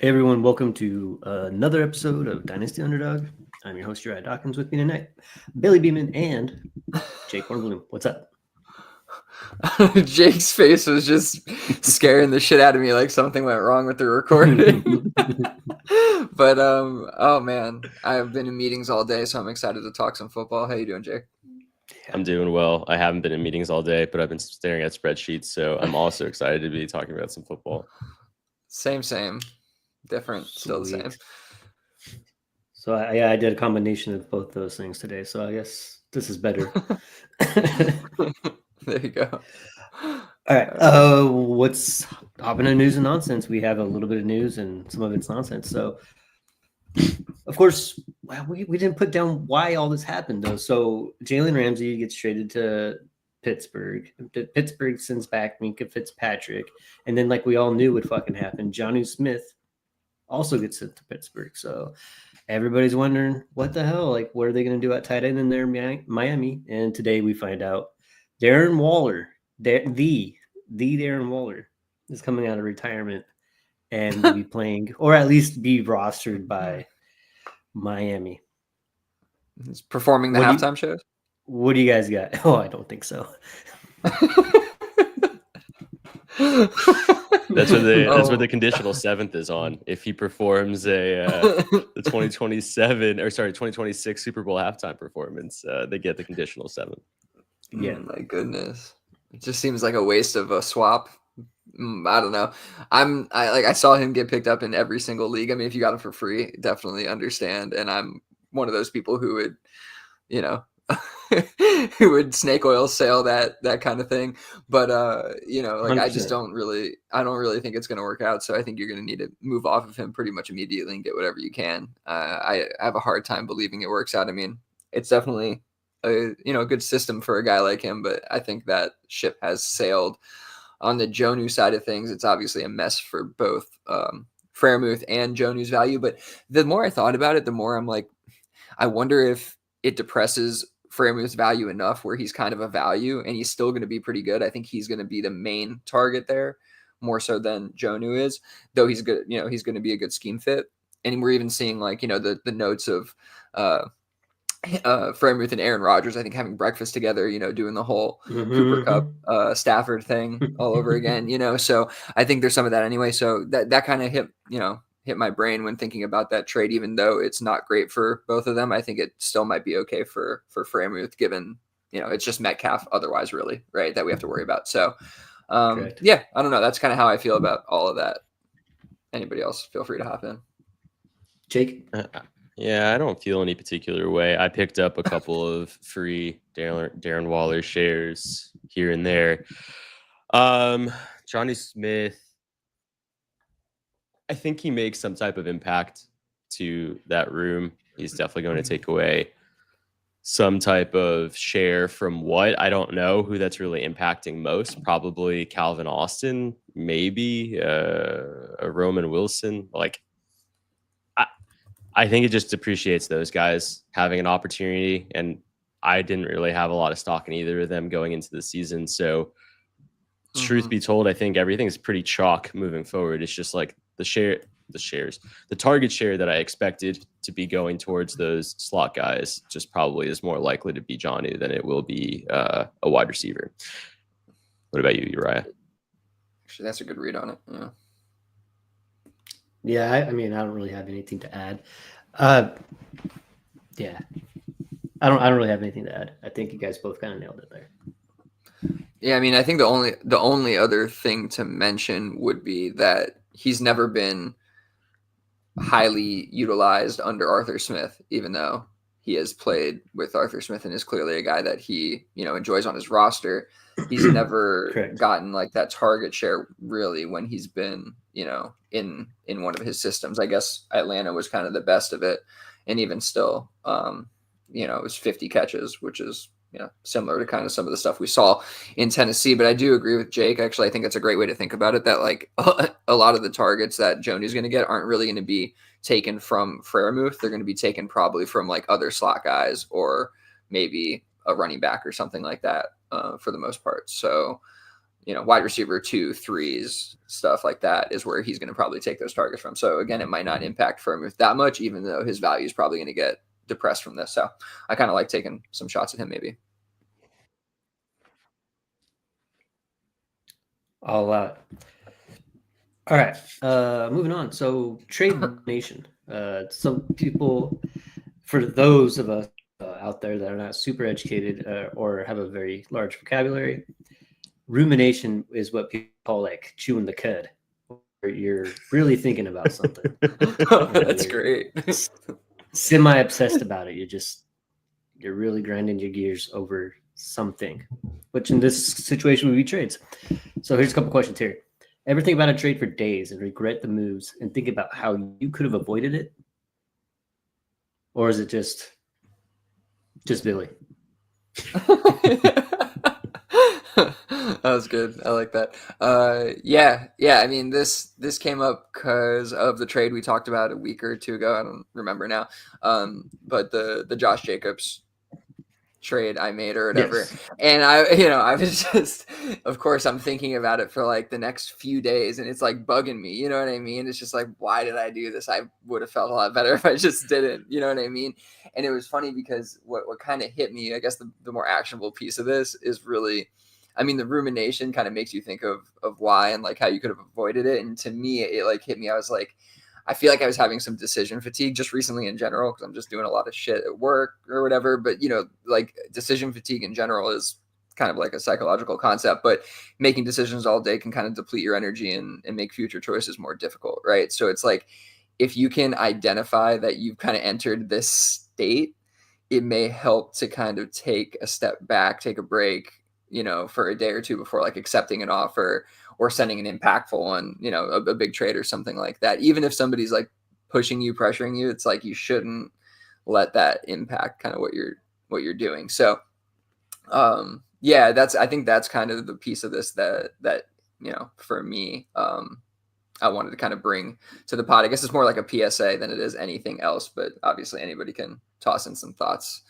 Hey everyone, welcome to another episode of Dynasty Underdog. I'm your host, Uriah Dawkins. With me tonight, Billy Beeman and Jake Hornbloom. What's up? Jake's face was just scaring the shit out of me, like something went wrong with the recording. But oh man, I've been in meetings all day, so I'm excited to talk some football. How you doing, Jake? I'm doing well. I haven't been in meetings all day, but I've been staring at spreadsheets, so I'm also excited to be talking about some football. Same. Different, still the same. So I did a combination of both those things today, so I guess this is better. There you go. All right. What's popping in news and nonsense? We have a little bit of news and some of it's nonsense. So, of course, we didn't put down why all this happened, though. So, Jalen Ramsey gets traded to Pittsburgh. Pittsburgh sends back Minka Fitzpatrick. And then, like we all knew would fucking happen, Jonnu Smith also gets sent to Pittsburgh. So, everybody's wondering what the hell, like, what are they going to do at tight end in their Miami? And today we find out Darren Waller, the Darren Waller, is coming out of retirement and will be playing, or at least be rostered by Miami. He's performing the halftime shows. What do you guys got? Oh, I don't think so. That's what the conditional seventh is on. If he performs the 2026 Super Bowl halftime performance, they get the conditional seventh. Yeah, my goodness, it just seems like a waste of a swap. I don't know. I saw him get picked up in every single league. I mean, if you got him for free, definitely understand. And I'm one of those people who would, who would snake oil sale that kind of thing. But like 100%. I don't really think it's going to work out. So I think you're going to need to move off of him pretty much immediately and get whatever you can. I have a hard time believing it works out. I mean, it's definitely a good system for a guy like him, but I think that ship has sailed. On the Jonnu side of things, it's obviously a mess for both Freiermuth and Jonnu's value. But the more I thought about it, the more I'm like, I wonder if it depresses Freiermuth's value enough where he's kind of a value and he's still going to be pretty good. I think he's going to be the main target there more so than Jonnu is, though he's good. He's going to be a good scheme fit. And we're even seeing the notes of Freiermuth and Aaron Rodgers, I think, having breakfast together, doing the whole Cooper Cup Stafford thing all over again, so I think there's some of that anyway. So that kind of hit my brain when thinking about that trade, even though it's not great for both of them. I think it still might be okay for Freiermuth, given, it's just Metcalf otherwise, really, right, that we have to worry about. So yeah, I don't know. That's kind of how I feel about all of that. Anybody else, feel free to hop in. Jake? Yeah, I don't feel any particular way. I picked up a couple of free Darren Waller shares here and there. Jonnu Smith, I think he makes some type of impact to that room. He's definitely going to take away some type of share from what? I don't know who that's really impacting most. Probably Calvin Austin, maybe a Roman Wilson. I think it just depreciates those guys having an opportunity, and I didn't really have a lot of stock in either of them going into the season. So, truth be told, I think everything is pretty chalk moving forward. It's just like the target share that I expected to be going towards those slot guys just probably is more likely to be Jonnu than it will be a wide receiver. What about you, Uriah? Actually, that's a good read on it. Yeah. Yeah, I mean, I don't really have anything to add. Yeah, I don't really have anything to add. I think you guys both kind of nailed it there. Yeah, I mean, I think the only other thing to mention would be that he's never been highly utilized under Arthur Smith, even though he has played with Arthur Smith and is clearly a guy that he, enjoys on his roster. He's never gotten like that target share really when he's been, in one of his systems. I guess Atlanta was kind of the best of it. And even still, it was 50 catches, which is, similar to kind of some of the stuff we saw in Tennessee. But I do agree with Jake. Actually, I think that's a great way to think about it, that like a lot of the targets that Jonnu's going to get aren't really going to be taken from Freiermuth. They're going to be taken probably from like other slot guys or maybe a running back or something like that for the most part. So wide receiver 2, 3s, stuff like that is where he's going to probably take those targets from. So again, it might not impact Freiermuth that much, even though his value is probably going to get depressed from this. So I kind of like taking some shots at him maybe. All right. All right. Moving on. So Trade Nation. Some people, for those of us out there that are not super educated or have a very large vocabulary, rumination is what people call like chewing the cud. Where you're really thinking about something. That's great. Semi-obsessed about it. You're really grinding your gears over something, which in this situation would be trades. So here's a couple questions here. Ever think about a trade for days and regret the moves and think about how you could have avoided it? Or is it just Billy? That was good. I like that. Yeah. I mean, this came up because of the trade we talked about a week or two ago. I don't remember now. But the Josh Jacobs trade I made or whatever. Yes. And I was just, of course, I'm thinking about it for like the next few days, and it's like bugging me. You know what I mean? It's just like, why did I do this? I would have felt a lot better if I just didn't. You know what I mean? And it was funny because what kind of hit me, I guess the more actionable piece of this is really, I mean, the rumination kind of makes you think of why and like how you could have avoided it. And to me, it like hit me. I was like, I feel like I was having some decision fatigue just recently in general, because I'm just doing a lot of shit at work or whatever. But, like decision fatigue in general is kind of like a psychological concept, but making decisions all day can kind of deplete your energy and make future choices more difficult. Right. So it's like, if you can identify that you've kind of entered this state, it may help to kind of take a step back, take a break, for a day or two before like accepting an offer or sending an impactful one, a big trade or something like that. Even if somebody's like pushing you, pressuring you, it's like you shouldn't let that impact kind of what you're doing. So I think that's kind of the piece of this that for me, I wanted to kind of bring to the pod. I guess it's more like a PSA than it is anything else, but obviously anybody can toss in some thoughts,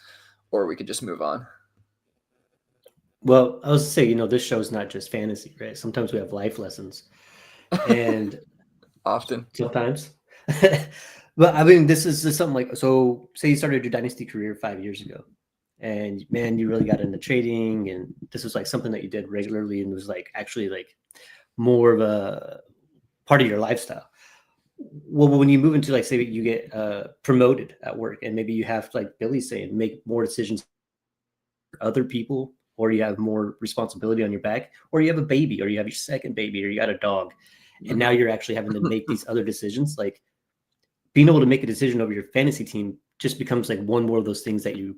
or we could just move on. Well, I was saying, this show is not just fantasy, right? Sometimes we have life lessons, and often sometimes. But I mean, this is just something like, so say you started your Dynasty career 5 years ago, and man, you really got into trading, and this was like something that you did regularly and was like actually like more of a part of your lifestyle. Well, when you move into like, say you get promoted at work, and maybe you have, like Billy's saying, make more decisions for other people, or you have more responsibility on your back, or you have a baby, or you have your second baby, or you got a dog, and now you're actually having to make these other decisions. Like being able to make a decision over your fantasy team just becomes like one more of those things that you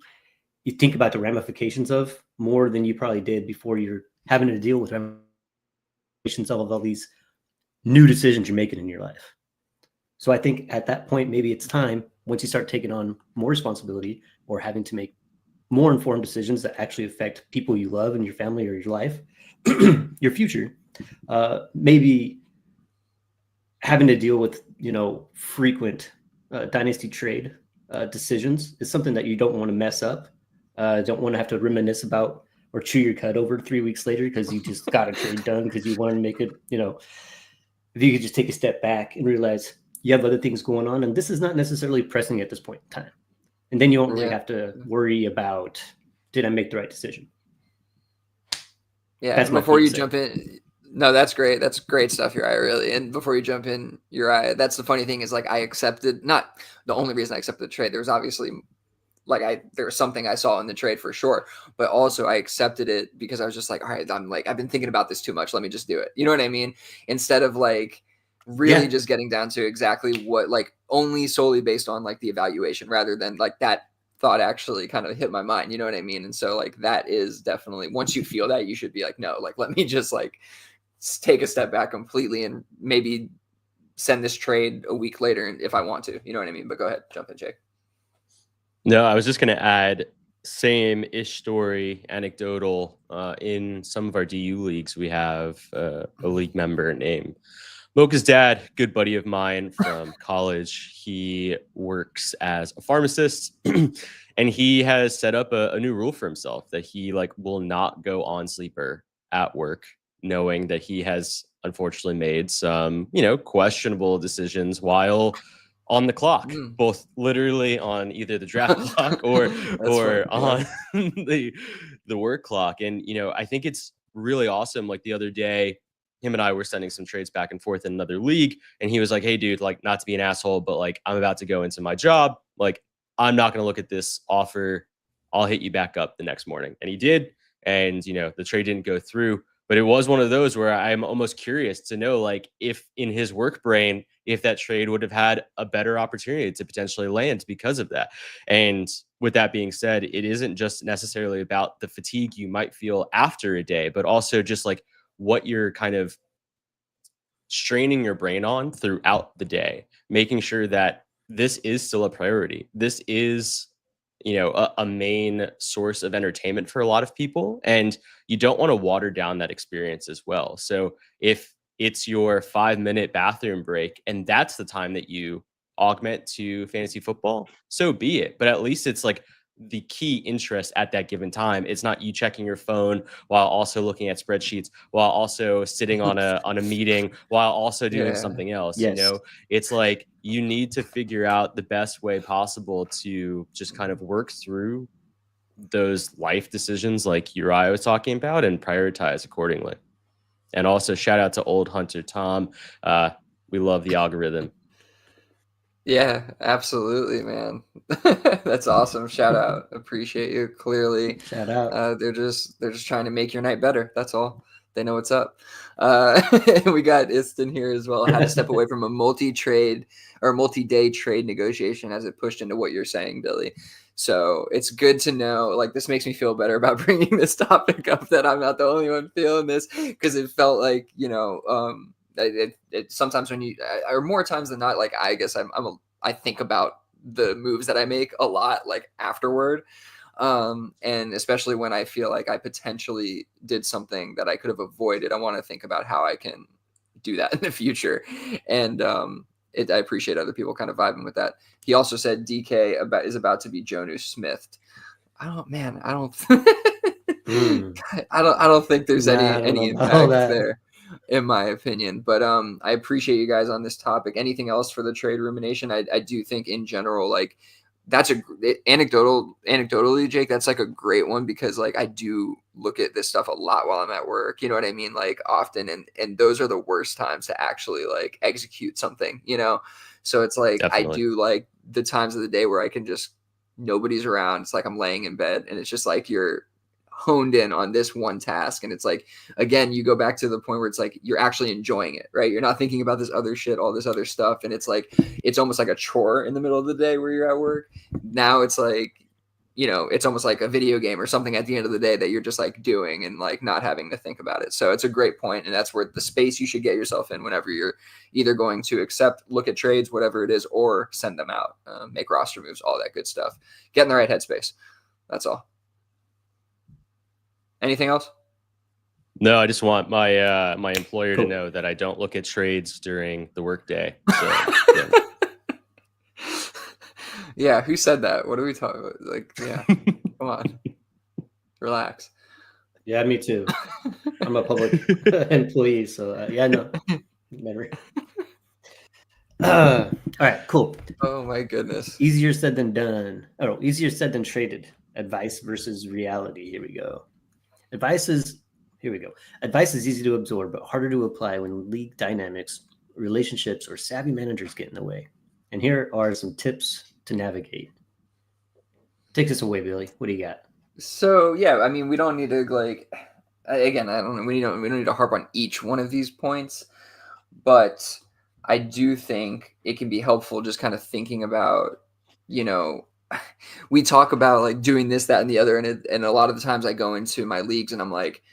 think about the ramifications of more than you probably did before. You're having to deal with ramifications of all these new decisions you're making in your life. So I think at that point, maybe it's time, once you start taking on more responsibility or having to make more informed decisions that actually affect people you love in your family or your life, your future, maybe having to deal with, frequent dynasty trade decisions is something that you don't want to mess up. Don't want to have to reminisce about or chew your cud over 3 weeks later because you just got a trade done because you wanted to make it, if you could just take a step back and realize you have other things going on, and this is not necessarily pressing at this point in time. And then you don't really have to worry about, did I make the right decision? Yeah. Before you jump in, no, that's great. That's great stuff, Uriah, really. And before you jump in, Uriah, that's the funny thing is like I accepted, not the only reason I accepted the trade. There was obviously there was something I saw in the trade for sure, but also I accepted it because I was just like, all right, I've been thinking about this too much. Let me just do it. You know what I mean? Instead of like really just getting down to exactly what, like only solely based on like the evaluation rather than like that thought actually kind of hit my mind. You know what I mean? And so like, that is definitely, once you feel that, you should be like, no, like, let me just like take a step back completely and maybe send this trade a week later if I want to, you know what I mean? But go ahead, jump in, Jake. No, I was just going to add same-ish story, anecdotal. In some of our DU leagues, we have a league member named Mocha's dad, good buddy of mine from college. He works as a pharmacist, and he has set up a new rule for himself that he like will not go on sleeper at work, knowing that he has unfortunately made some, questionable decisions while on the clock, both literally on either the draft clock or on the work clock. And, I think it's really awesome. Like the other day, him and I were sending some trades back and forth in another league. And he was like, hey, dude, like, not to be an asshole, but like, I'm about to go into my job. Like, I'm not going to look at this offer. I'll hit you back up the next morning. And he did. And, the trade didn't go through. But it was one of those where I'm almost curious to know, like, if in his work brain, if that trade would have had a better opportunity to potentially land because of that. And with that being said, it isn't just necessarily about the fatigue you might feel after a day, but also just like what you're kind of straining your brain on throughout the day, making sure that this is still a priority. This is, a main source of entertainment for a lot of people. And you don't want to water down that experience as well. So if it's your 5-minute bathroom break and that's the time that you augment to fantasy football, so be it. But at least it's like the key interest at that given time. It's not you checking your phone while also looking at spreadsheets, while also sitting on a meeting, while also doing something else. Yes. It's like you need to figure out the best way possible to just kind of work through those life decisions like Uriah was talking about and prioritize accordingly. And also shout out to old Hunter Tom. We love the algorithm. Yeah, absolutely, man. That's awesome. Shout out. Appreciate you. Clearly, shout out. They're just trying to make your night better. That's all. They know what's up. We got Iston here as well. How to step away from a multi-day trade negotiation as it pushed into what you're saying, Billy. So it's good to know. Like, this makes me feel better about bringing this topic up, that I'm not the only one feeling this, because it felt like, it sometimes when you, or more times than not, like, I guess I think about the moves that I make a lot, like, afterward. And especially when I feel like I potentially did something that I could have avoided, I want to think about how I can do that in the future. And, I appreciate other people kind of vibing with that. He also said DK is about to be Jonnu Smith. I don't think there's any impact there, in my opinion. But I appreciate you guys on this topic. Anything else for the trade rumination? I do think in general, like, that's anecdotally, Jake, that's like a great one, because like I do look at this stuff a lot while I'm at work, you know what I mean? Like, often, and those are the worst times to actually like execute something, So it's like, Definitely. I do like the times of the day where I can just, nobody's around. It's like I'm laying in bed and it's just like you're honed in on this one task. And it's like, again, you go back to the point where it's like you're actually enjoying it, right? You're not thinking about this other shit, all this other stuff. And it's like, it's almost like a chore in the middle of the day where you're at work. Now it's like, it's almost like a video game or something at the end of the day that you're just like doing and like not having to think about it. So it's a great point, and that's where the space you should get yourself in whenever you're either going to accept, look at trades, whatever it is, or send them out, make roster moves, all that good stuff. Get in the right headspace. That's all. Anything else? No, I just want my my employer to know that I don't look at trades during the workday. So, yeah. Yeah, who said that? What are we talking about? Like, yeah, come on, relax. Yeah, me too. I'm a public employee, so yeah, no. All right, cool. Oh my goodness. Easier said than done. Oh, easier said than traded. Advice versus reality. Here we go. Advice is easy to absorb, but harder to apply when league dynamics, relationships, or savvy managers get in the way. And here are some tips to navigate. Take this away, Billy. What do you got? So yeah, I mean, we don't need to like, again, I don't know. We don't need to harp on each one of these points, but I do think it can be helpful just kind of thinking about, we talk about like doing this, that, and the other, and a lot of the times I go into my leagues and I'm like,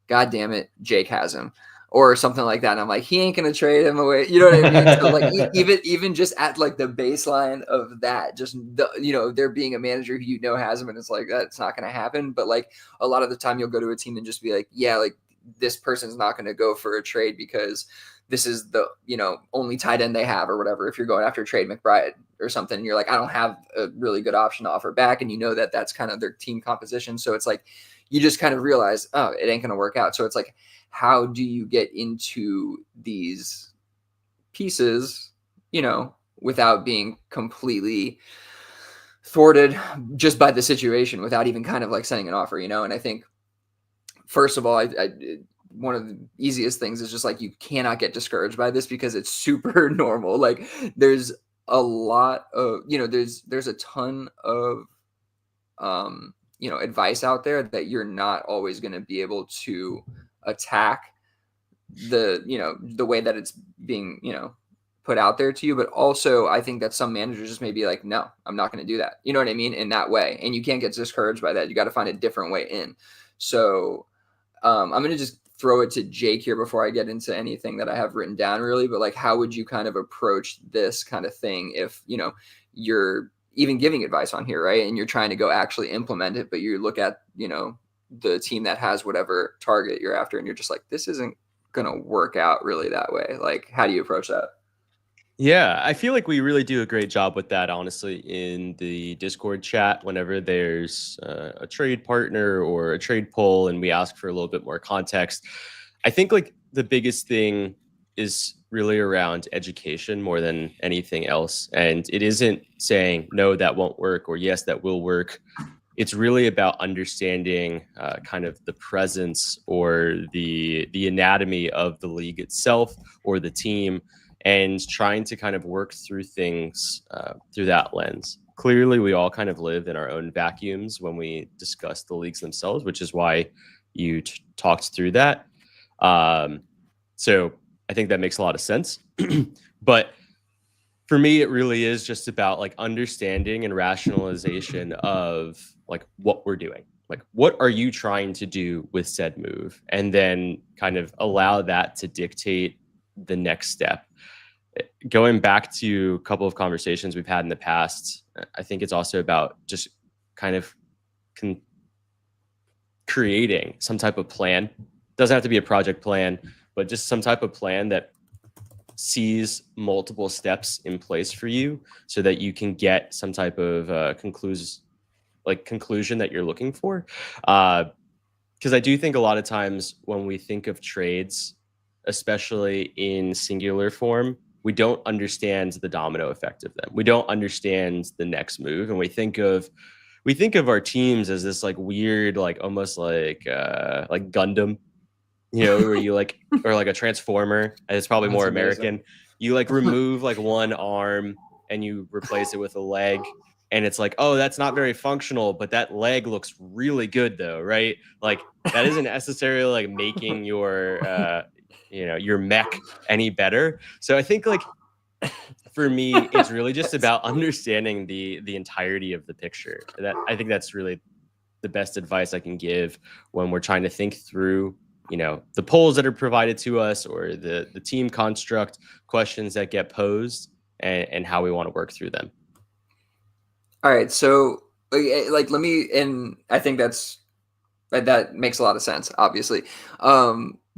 God damn it, Jake has him, or something like that, and I'm like, he ain't gonna trade him away. You know what I mean? So like, even just at like the baseline of that, just there being a manager who has him, and it's like that's not gonna happen. But like a lot of the time, you'll go to a team and just be like, yeah, like this person's not gonna go for a trade because this is the only tight end they have or whatever. If you're going after Trade McBride or something, you're like, I don't have a really good option to offer back, and that that's kind of their team composition. So it's like you just kind of realize, oh, it ain't going to work out. So it's like, how do you get into these pieces, without being completely thwarted just by the situation, without even kind of like sending an offer, and I think, first of all, one of the easiest things is just like, you cannot get discouraged by this because it's super normal. Like there's a lot of, there's a ton of, advice out there that you're not always going to be able to attack the way that it's being, put out there to you. But also I think that some managers just may be like, no, I'm not going to do that. You know what I mean? In that way. And you can't get discouraged by that. You got to find a different way in. So I'm going to just throw it to Jake here before I get into anything that I have written down really, but like, how would you kind of approach this kind of thing if, you're even giving advice on here, right? And you're trying to go actually implement it, but you look at, the team that has whatever target you're after, and you're just like, this isn't going to work out really that way. Like, how do you approach that? Yeah, I feel like we really do a great job with that, honestly, in the Discord chat whenever there's a trade partner or a trade pull and we ask for a little bit more context. I think like the biggest thing is really around education more than anything else. And it isn't saying, no, that won't work, or yes, that will work. It's really about understanding kind of the presence or the anatomy of the league itself or the team, and trying to kind of work through things through that lens. Clearly, we all kind of live in our own vacuums when we discuss the leagues themselves, which is why you talked through that. So I think that makes a lot of sense. But for me, it really is just about like understanding and rationalization of like what we're doing. Like, what are you trying to do with said move? And then kind of allow that to dictate the next step. Going back to a couple of conversations we've had in the past, I think it's also about just kind of creating some type of plan. Doesn't have to be a project plan, but just some type of plan that sees multiple steps in place for you so that you can get some type of conclusion that you're looking for. Because I do think a lot of times when we think of trades, especially in singular form, we don't understand the domino effect of them. We don't understand the next move. And we think of our teams as this like weird, like almost like Gundam, where you like, or like a transformer. And it's probably more American. You like remove like one arm and you replace it with a leg. And it's like, oh, that's not very functional, but that leg looks really good though, right? Like that isn't necessarily like making your your mech any better. So I think like for me, it's really just about understanding the entirety of the picture. That I think that's really the best advice I can give when we're trying to think through, the polls that are provided to us or the team construct questions that get posed and how we want to work through them. All right. So like, let me, and I think that makes a lot of sense, obviously.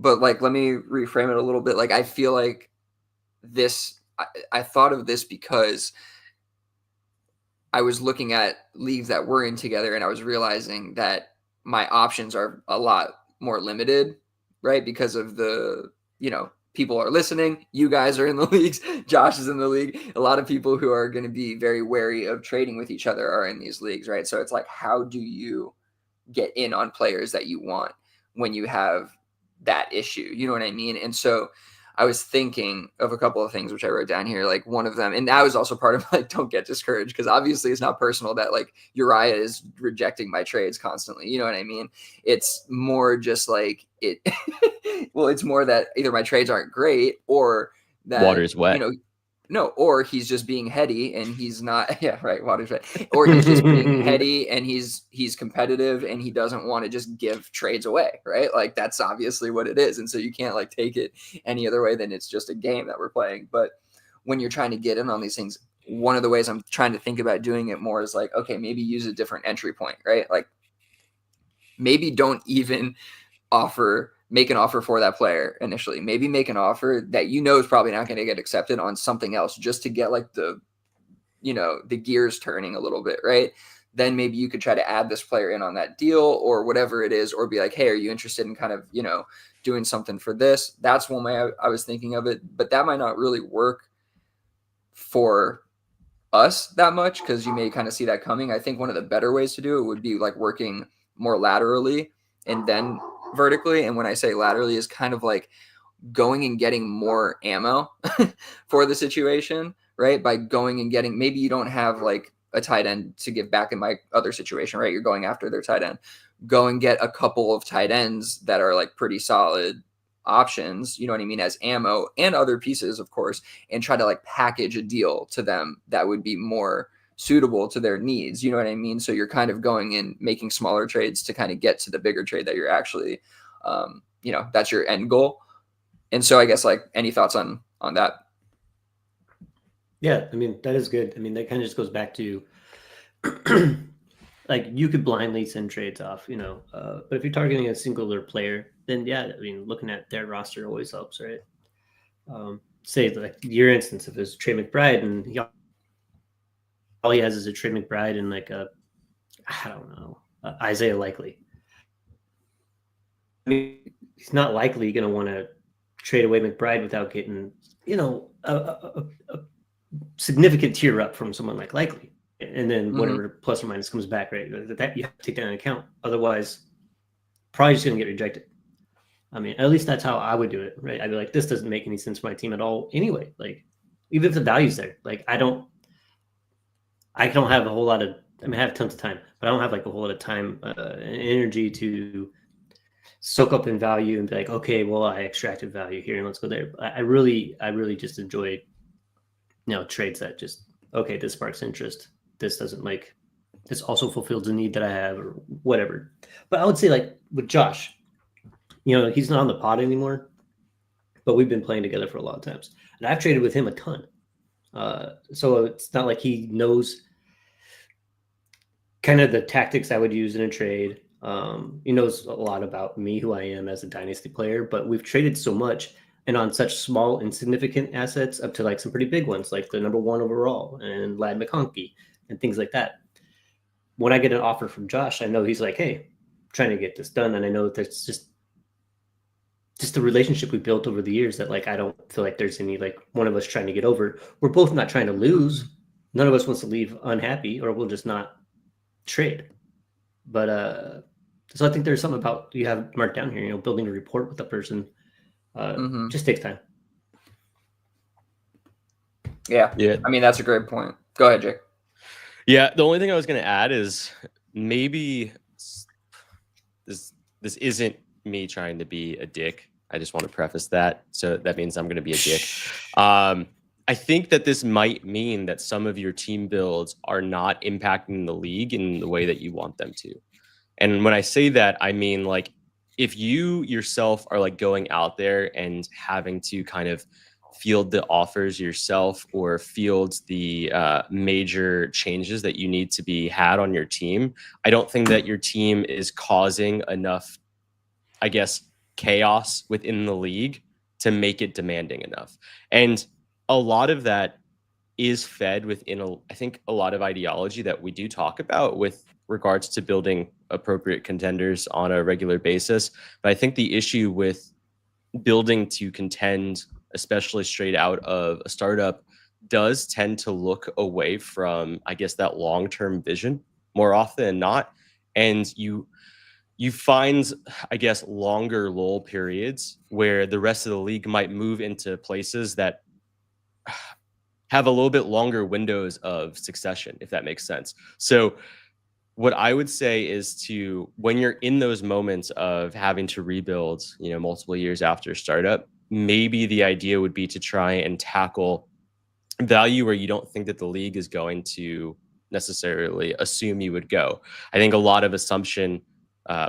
But like, let me reframe it a little bit. Like, I feel like I thought of this because I was looking at leagues that we're in together and I was realizing that my options are a lot more limited, right? Because of the, people are listening. You guys are in the leagues. Josh is in the league. A lot of people who are going to be very wary of trading with each other are in these leagues, right? So it's like, how do you get in on players that you want when you have that issue? You know what I mean? And so I was thinking of a couple of things which I wrote down here, like one of them, and that was also part of like, don't get discouraged, because obviously it's not personal that like Uriah is rejecting my trades constantly. You know what I mean? It's more just like it. Well, it's more that either my trades aren't great or that water's wet. No, or he's just being heady and he's not. Yeah, right. Water's wet. Or he's just being heady and he's competitive and he doesn't want to just give trades away, right? Like that's obviously what it is. And so you can't like take it any other way than it's just a game that we're playing. But when you're trying to get in on these things, one of the ways I'm trying to think about doing it more is like, okay, maybe use a different entry point, right? Like maybe don't even make an offer for that player initially. Maybe make an offer that is probably not going to get accepted on something else, just to get like the gears turning a little bit, right? then maybe you could try to add this player in on that deal or whatever it is, or be like, hey, are you interested in kind of, you know, doing something for this? That's one way I was thinking of it, but that might not really work for us that much because you may kind of see that coming. I think one of the better ways to do it would be like working more laterally and then vertically. And when I say laterally is kind of like going and getting more ammo for the situation, right? By going and getting, maybe you don't have like a tight end to give back in my other situation, right? You're going after their tight end. Go and get a couple of tight ends that are like pretty solid options, you know what I mean, as ammo and other pieces, of course, and try to like package a deal to them that would be more suitable to their needs, you know what I mean? So you're kind of going and making smaller trades to kind of get to the bigger trade that you're actually, you know, that's your end goal. And so I guess like any thoughts on that? Yeah, I mean, that is good. I mean, that kind of just goes back to like you could blindly send trades off, you know, but if you're targeting a singular player, then yeah, I mean, looking at their roster always helps, right? Say like your instance, if it's Trey McBride and all he has is a Trey McBride and like I don't know, Isaiah Likely. I mean, he's not likely going to want to trade away McBride without getting, you know, a significant tier up from someone like Likely. And then whatever plus or minus comes back, right? That you have to take that into account. Otherwise, probably just going to get rejected. I mean, at least that's how I would do it, right? I'd be like, this doesn't make any sense for my team at all anyway. Like, even if the value's there, like I don't have a whole lot of, I mean, I have tons of time, but I don't have like a whole lot of time and energy to soak up in value and be like, okay, well, I extracted value here and let's go there. I really just enjoy, you know, trades that just, okay, this sparks interest. This doesn't like, this also fulfills a need that I have or whatever. But I would say like with Josh, you know, he's not on the pod anymore, but we've been playing together for a lot of times. And I've traded with him a ton. So it's not like he knows kind of the tactics I would use in a trade. He knows a lot about me, who I am as a Dynasty player, but we've traded so much and on such small, insignificant assets up to like some pretty big ones, like the #1 overall and Lad McConkey and things like that. When I get an offer from Josh, I know he's like, hey, I'm trying to get this done. And I know that there's just the relationship we built over the years that like I don't feel like there's any like one of us trying to get over. We're both not trying to lose. None of us wants to leave unhappy, or we'll just not trade. But so I think there's something about you have marked down here, you know, building a rapport with the person just takes time. Yeah. I mean, that's a great point. Go ahead, Jake. Yeah, the only thing I was going to add is maybe this isn't me trying to be a dick. I just want to preface that. So that means I'm going to be a dick. I think that this might mean that some of your team builds are not impacting the league in the way that you want them to. And when I say that, I mean, like, if you yourself are like going out there and having to kind of field the offers yourself or field the major changes that you need to be had on your team, I don't think that your team is causing enough, I guess, chaos within the league to make it demanding enough. And a lot of that is fed within, I think, a lot of ideology that we do talk about with regards to building appropriate contenders on a regular basis. But I think the issue with building to contend, especially straight out of a startup, does tend to look away from, I guess, that long-term vision more often than not. And you find, I guess, longer lull periods where the rest of the league might move into places that have a little bit longer windows of succession, if that makes sense. So what I would say is to, when you're in those moments of having to rebuild, you know, multiple years after startup, maybe the idea would be to try and tackle value where you don't think that the league is going to necessarily assume you would go. I think a lot of assumption,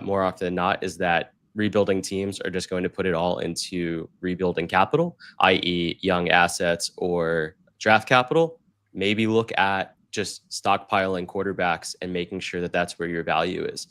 more often than not, is that rebuilding teams are just going to put it all into rebuilding capital, i.e. young assets or draft capital. Maybe look at just stockpiling quarterbacks and making sure that that's where your value is.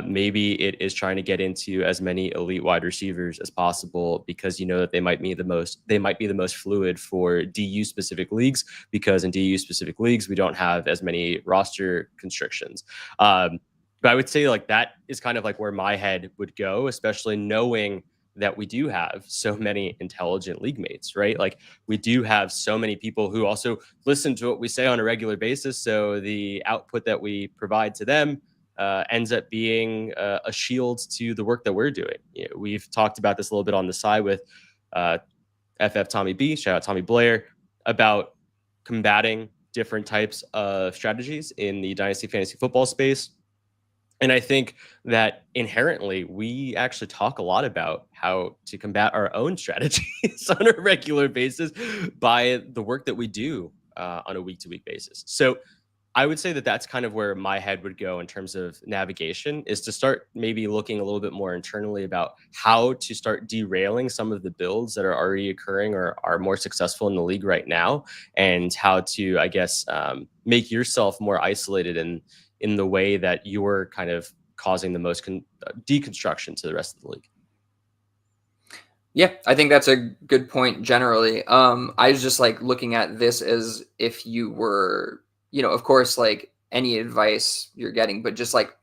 Maybe it is trying to get into as many elite wide receivers as possible because you know that they might be the most fluid for DU specific leagues, because in DU specific leagues we don't have as many roster constrictions. But I would say like that is kind of like where my head would go, especially knowing that we do have so many intelligent league mates, right? Like we do have so many people who also listen to what we say on a regular basis. So the output that we provide to them ends up being a shield to the work that we're doing. You know, we've talked about this a little bit on the side with FF Tommy B, shout out Tommy Blair, about combating different types of strategies in the Dynasty fantasy football space. And I think that inherently we actually talk a lot about how to combat our own strategies on a regular basis by the work that we do on a week-to-week basis. So I would say that that's kind of where my head would go in terms of navigation, is to start maybe looking a little bit more internally about how to start derailing some of the builds that are already occurring or are more successful in the league right now, and how to, I guess, make yourself more isolated in the way that you're kind of causing the most deconstruction to the rest of the league. Yeah, I think that's a good point generally. I was just like looking at this as if you were, you know, of course, like any advice you're getting, but just like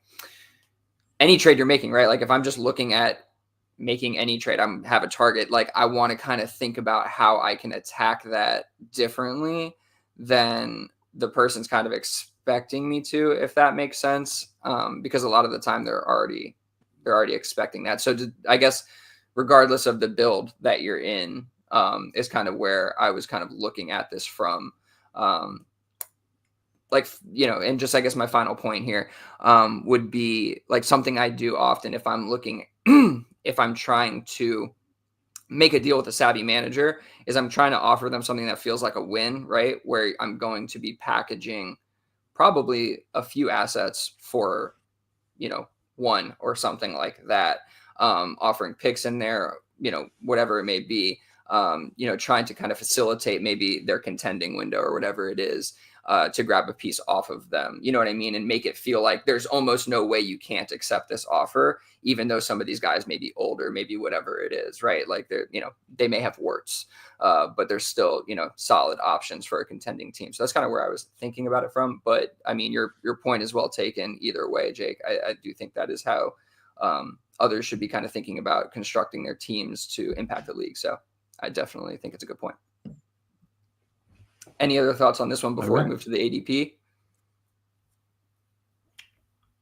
any trade you're making, right? Like if I'm just looking at making any trade, have a target, like I want to kind of think about how I can attack that differently than the person's kind of expecting me to, if that makes sense. Because a lot of the time they're already expecting that. So I guess regardless of the build that you're in, is kind of where I was kind of looking at this from. Like, you know, and just, I guess my final point here would be like something I do often if I'm looking, if I'm trying to make a deal with a savvy manager, is I'm trying to offer them something that feels like a win, right? Where I'm going to be packaging probably a few assets for, you know, one or something like that, offering picks in there, you know, whatever it may be, you know, trying to kind of facilitate maybe their contending window or whatever it is, to grab a piece off of them, you know what I mean? And make it feel like there's almost no way you can't accept this offer, even though some of these guys may be older, maybe whatever it is, right? Like they're, you know, they may have warts, but they're still, you know, solid options for a contending team. So that's kind of where I was thinking about it from. But I mean, your point is well taken either way, Jake. I do think that is how others should be kind of thinking about constructing their teams to impact the league. So I definitely think it's a good point. Any other thoughts on this one before we move to the ADP?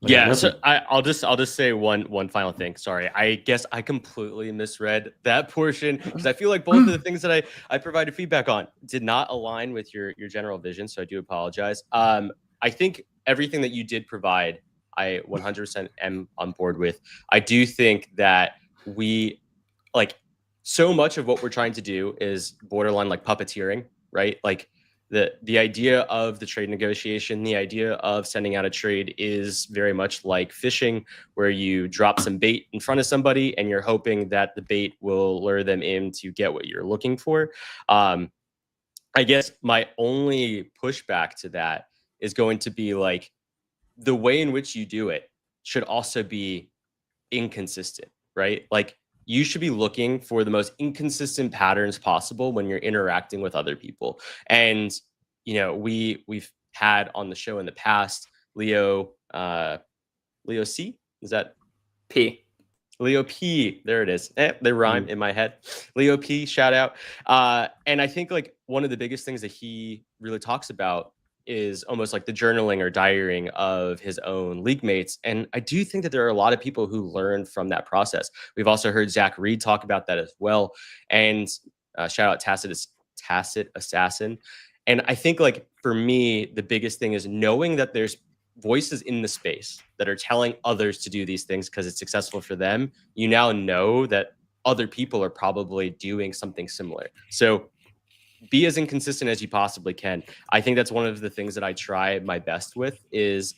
Yeah, so I'll just say one final thing. Sorry, I guess I completely misread that portion because I feel like both of the things that I provided feedback on did not align with your general vision. So I do apologize. I think everything that you did provide, I 100% am on board with. I do think that we, like, so much of what we're trying to do is borderline like puppeteering, right? Like the idea of the trade negotiation, the idea of sending out a trade is very much like fishing, where you drop some bait in front of somebody and you're hoping that the bait will lure them in to get what you're looking for. I guess my only pushback to that is going to be like the way in which you do it should also be inconsistent, right? Like you should be looking for the most inconsistent patterns possible when you're interacting with other people. And, you know, we've had on the show in the past, Leo C, is that P? Leo P, there it is. They rhyme in my head. Leo P, shout out. And I think like one of the biggest things that he really talks about is almost like the journaling or diarying of his own league mates. And I do think that there are a lot of people who learn from that process. We've also heard Zach Reed talk about that as well. And shout out Tacit Assassin. And I think like for me, the biggest thing is knowing that there's voices in the space that are telling others to do these things because it's successful for them. You now know that other people are probably doing something similar. So be as inconsistent as you possibly can. I think that's one of the things that I try my best with is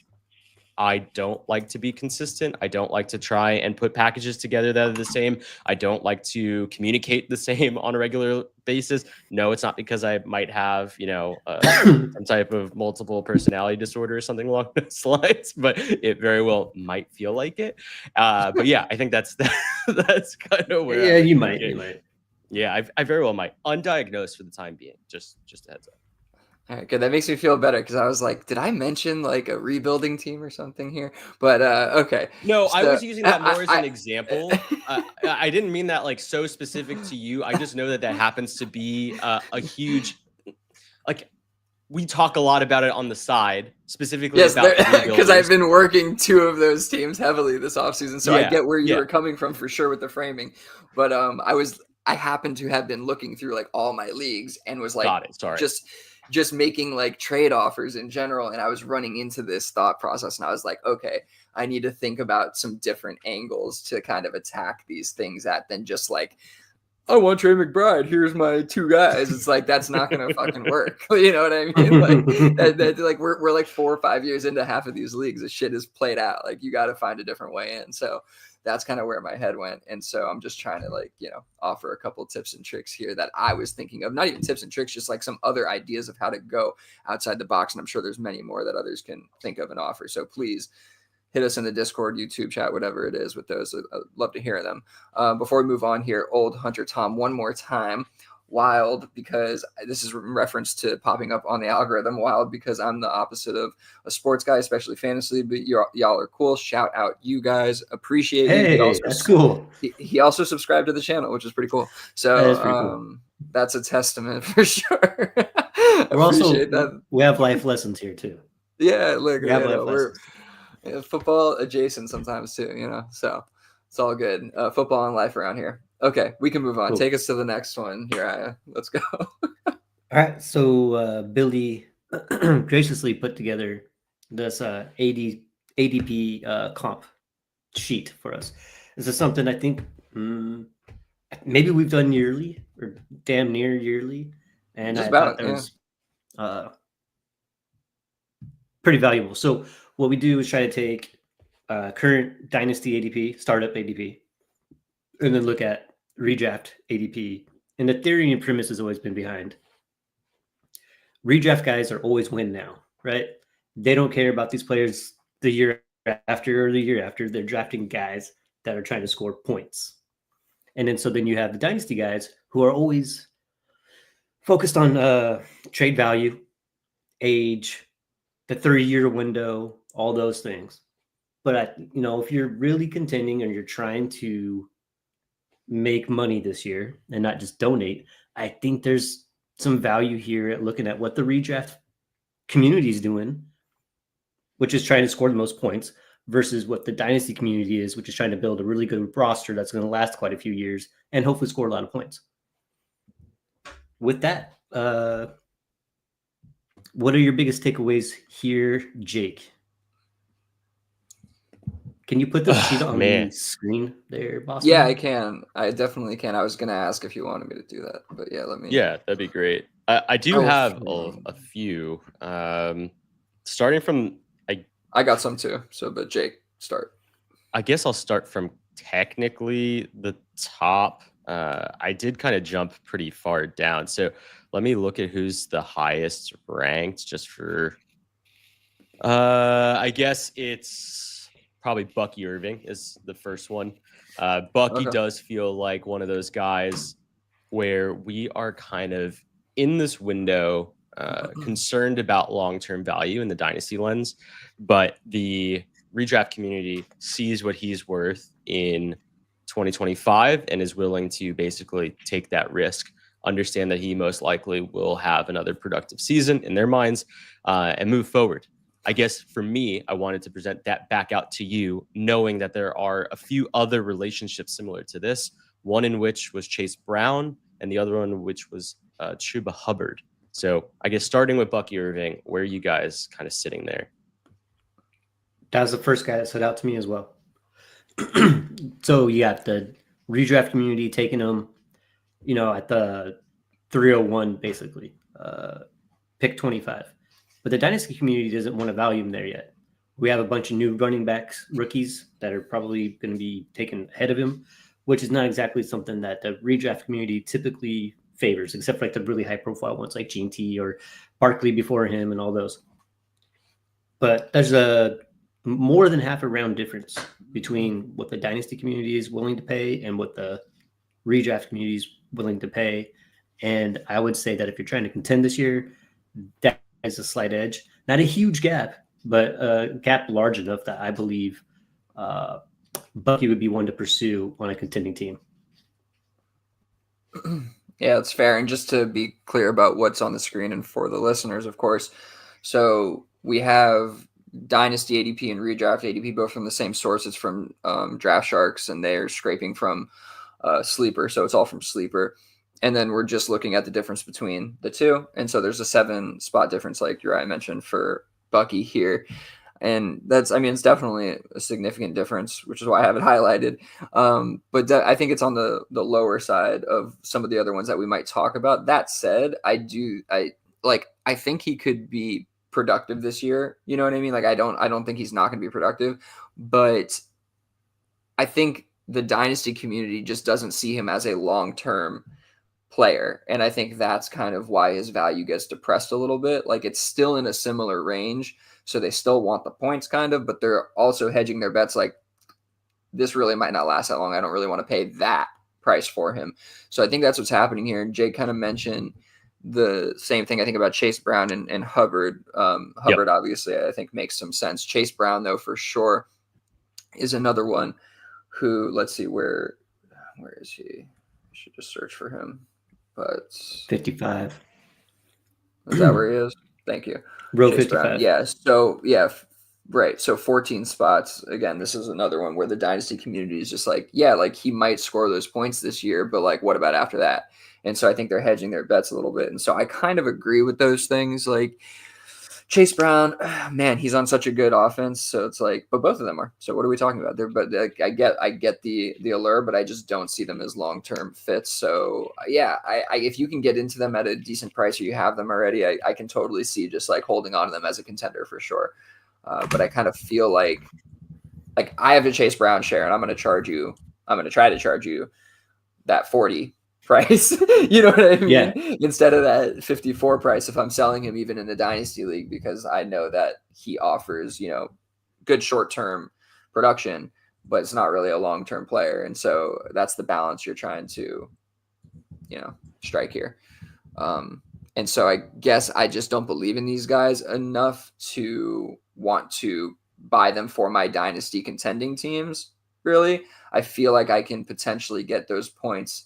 I don't like to be consistent. I don't like to try and put packages together that are the same. I don't like to communicate the same on a regular basis. No, it's not because I might have, some type of multiple personality disorder or something along those lines, but it very well might feel like it. But yeah, I think that's kind of where. Yeah, you might. Yeah, I very well might. Undiagnosed for the time being. Just a heads up. All right, good. That makes me feel better because I was like, did I mention like a rebuilding team or something here? But okay. No, So, I was using that more as an example. I didn't mean that like so specific to you. I just know that happens to be a huge, like, we talk a lot about it on the side, specifically about because I've been working 2 of those teams heavily this offseason, so I get where you were coming from for sure with the framing. But I happened to have been looking through like all my leagues and was like, got it. Sorry. Just making like trade offers in general, and I was running into this thought process, and I was like, okay, I need to think about some different angles to kind of attack these things at than just like, I want Trey McBride. Here's my 2 guys. It's like, that's not going to fucking work. You know what I mean? Like, like we're like 4 or 5 years into half of these leagues. The shit is played out. Like, you got to find a different way in. So that's kind of where my head went. And so I'm just trying to like, offer a couple tips and tricks here that I was thinking of, not even tips and tricks, just like some other ideas of how to go outside the box. And I'm sure there's many more that others can think of and offer. So please hit us in the Discord, YouTube chat, whatever it is with those. I'd love to hear them. Before we move on here, old Hunter Tom, one more time. Wild, because this is in reference to popping up on the algorithm. Wild, because I'm the opposite of a sports guy, especially fantasy, but y'all are cool. Shout out you guys. Appreciate you. Hey, that's cool. He also subscribed to the channel, which is pretty cool. So cool. That's a testament for sure. We have life lessons here too. Yeah, look, we're football adjacent sometimes too, so it's all good. Football and life around here. Okay, we can move on. Cool. Take us to the next one here, Aya. Let's go. All right, so Billy graciously put together this ADP comp sheet for us. This is something I think maybe we've done yearly or damn near yearly, and I thought that was pretty valuable. So what we do is try to take current Dynasty ADP, startup ADP, and then look at redraft ADP. And the theory and premise has always been behind. Redraft guys are always win now, right? They don't care about these players the year after or the year after. They're drafting guys that are trying to score points. And then you have the Dynasty guys who are always focused on trade value, age, the 30-year window, all those things. But if you're really contending and you're trying to make money this year and not just donate, I think there's some value here at looking at what the redraft community is doing, which is trying to score the most points, versus what the Dynasty community is, which is trying to build a really good roster that's going to last quite a few years and hopefully score a lot of points. With that, what are your biggest takeaways here, Jake? Can you put the sheet on the screen there, boss? Yeah, I can. I definitely can. I was going to ask if you wanted me to do that, but yeah, let me. Yeah, that'd be great. I do have a few. Starting from, I got some too. So, but Jake, start. I guess I'll start from technically the top. I did kind of jump pretty far down. So let me look at who's the highest ranked just for, I guess it's probably Bucky Irving is the first one. Bucky does feel like one of those guys where we are kind of in this window, concerned about long-term value in the Dynasty lens, but the redraft community sees what he's worth in 2025 and is willing to basically take that risk, understand that he most likely will have another productive season in their minds, and move forward. I guess for me, I wanted to present that back out to you, knowing that there are a few other relationships similar to this, one in which was Chase Brown and the other one which was Chuba Hubbard. So I guess starting with Bucky Irving, where are you guys kind of sitting there? That was the first guy that stood out to me as well. So you got the redraft community taking him, at the 301, basically, pick 25. But the Dynasty community doesn't want to value him there yet. We have a bunch of new running backs, rookies that are probably going to be taken ahead of him, which is not exactly something that the redraft community typically favors, except for like the really high profile ones like Gene T or Barkley before him and all those. But there's a more than half a round difference between what the Dynasty community is willing to pay and what the redraft community is willing to pay. And I would say that if you're trying to contend this year, that is a slight edge. Not a huge gap, but a gap large enough that I believe Bucky would be one to pursue on a contending team. Yeah, that's fair. And just to be clear about what's on the screen and for the listeners, of course. So we have Dynasty ADP and Redraft ADP, both from the same source. It's from Draft Sharks, and they're scraping from Sleeper. So it's all from Sleeper. And then we're just looking at the difference between the two. And so there's a 7-spot difference, like Uriah mentioned, for Bucky here. And that's, I mean, it's definitely a significant difference, which is why I have it highlighted. But I think it's on the lower side of some of the other ones that we might talk about. That said, I think he could be productive this year. You know what I mean? Like, I don't think he's not going to be productive, but I think the Dynasty community just doesn't see him as a long-term player. And I think that's kind of why his value gets depressed a little bit. Like, it's still in a similar range. So they still want the points kind of, but they're also hedging their bets. Like, this really might not last that long. I don't really want to pay that price for him. So I think that's what's happening here. And Jake kind of mentioned the same thing, I think, about Chase Brown and Hubbard. Hubbard, obviously, I think makes some sense. Chase Brown, though, for sure, is another one who, let's see, where is he? I should just search for him. But 55. Is that where he is? Thank you. Row Chase 55. Brown. Yeah. So, yeah, right. So 14 spots. Again, this is another one where the Dynasty community is just like, yeah, like he might score those points this year, but like, what about after that? And so I think they're hedging their bets a little bit. And so I kind of agree with those things. Like, Chase Brown, man, he's on such a good offense. So it's like, but both of them are. So what are we talking about there? But like, I get the allure, but I just don't see them as long-term fits. So yeah, I if you can get into them at a decent price or you have them already, I can totally see just like holding on to them as a contender for sure. But I kind of feel like I have a Chase Brown share and I'm going to try to charge you that 40 price. You know what I mean? Yeah. Instead of that 54 price if I'm selling him even in the Dynasty League, because I know that he offers, good short-term production, but it's not really a long-term player. And so that's the balance you're trying to, strike here. And so I guess I just don't believe in these guys enough to want to buy them for my Dynasty contending teams, really. I feel like I can potentially get those points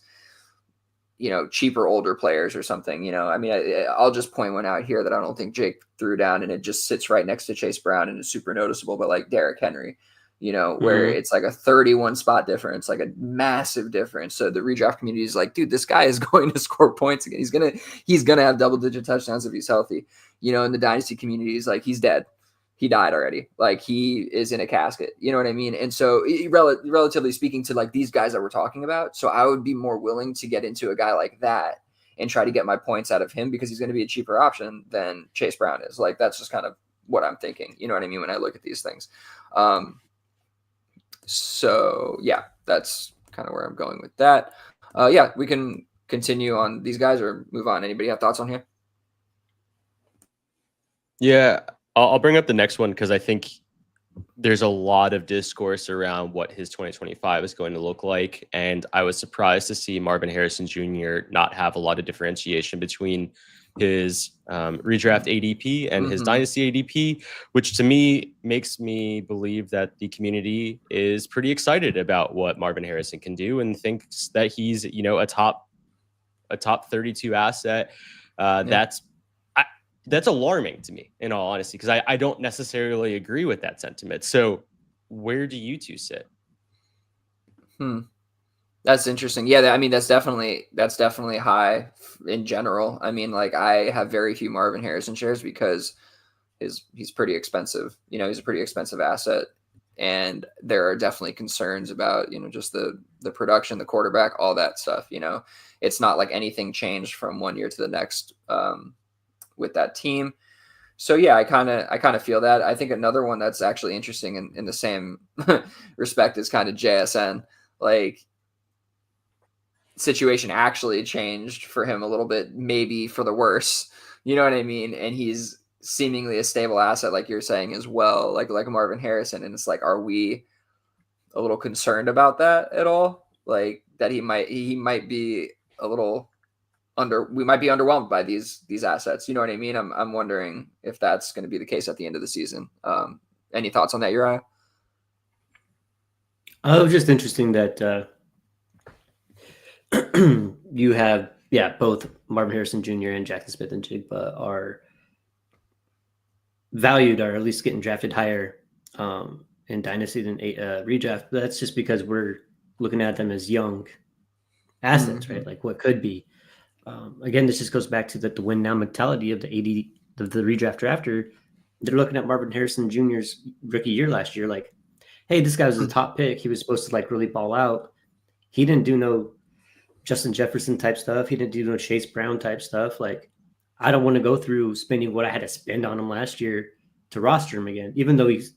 cheaper older players or something, I mean, I'll just point one out here that I don't think Jake threw down, and it just sits right next to Chase Brown and is super noticeable, but like Derrick Henry, where it's like a 31 spot difference, like a massive difference. So the redraft community is like, dude, this guy is going to score points again. He's going to have double-digit touchdowns if he's healthy, and the Dynasty community is like, he's dead. He died already. Like, he is in a casket. You know what I mean? And so relatively speaking to like these guys that we're talking about, so I would be more willing to get into a guy like that and try to get my points out of him because he's going to be a cheaper option than Chase Brown is. Like, that's just kind of what I'm thinking. You know what I mean? When I look at these things. So yeah, that's kind of where I'm going with that. Yeah, we can continue on these guys or move on. Anybody have thoughts on here? Yeah. I'll bring up the next one because I think there's a lot of discourse around what his 2025 is going to look like. And I was surprised to see Marvin Harrison Jr. not have a lot of differentiation between his redraft ADP and his Dynasty ADP, which to me makes me believe that the community is pretty excited about what Marvin Harrison can do and thinks that he's, a top 32 asset. That's alarming to me, in all honesty, because I don't necessarily agree with that sentiment. So where do you two sit? That's interesting. Yeah, I mean, that's definitely high in general. I mean, like, I have very few Marvin Harrison shares because he's pretty expensive. He's a pretty expensive asset. And there are definitely concerns about, just the production, the quarterback, all that stuff. It's not like anything changed from one year to the next with that team. So yeah, I kind of feel that. I think another one that's actually interesting in the same respect is kind of JSN. Like, situation actually changed for him a little bit, maybe for the worse. You know what I mean? And he's seemingly a stable asset, like you're saying as well, like Marvin Harrison. And it's like, are we a little concerned about that at all? Like that he might be a little we might be underwhelmed by these assets. You know what I mean? I'm wondering if that's going to be the case at the end of the season. Any thoughts on that, Uriah? Oh, it was just interesting that you have, both Marvin Harrison Jr. and Jackson Smith and Jigba are valued, or at least getting drafted higher in Dynasty than Redraft. But that's just because we're looking at them as young assets, right? Like what could be. Again, this just goes back to the win now mentality of the redraft drafter. They're looking at Marvin Harrison Jr.'s rookie year last year, like, hey, this guy was the top pick. He was supposed to like really ball out. He didn't do no Justin Jefferson type stuff. He didn't do no Chase Brown type stuff. Like, I don't want to go through spending what I had to spend on him last year to roster him again, even though he's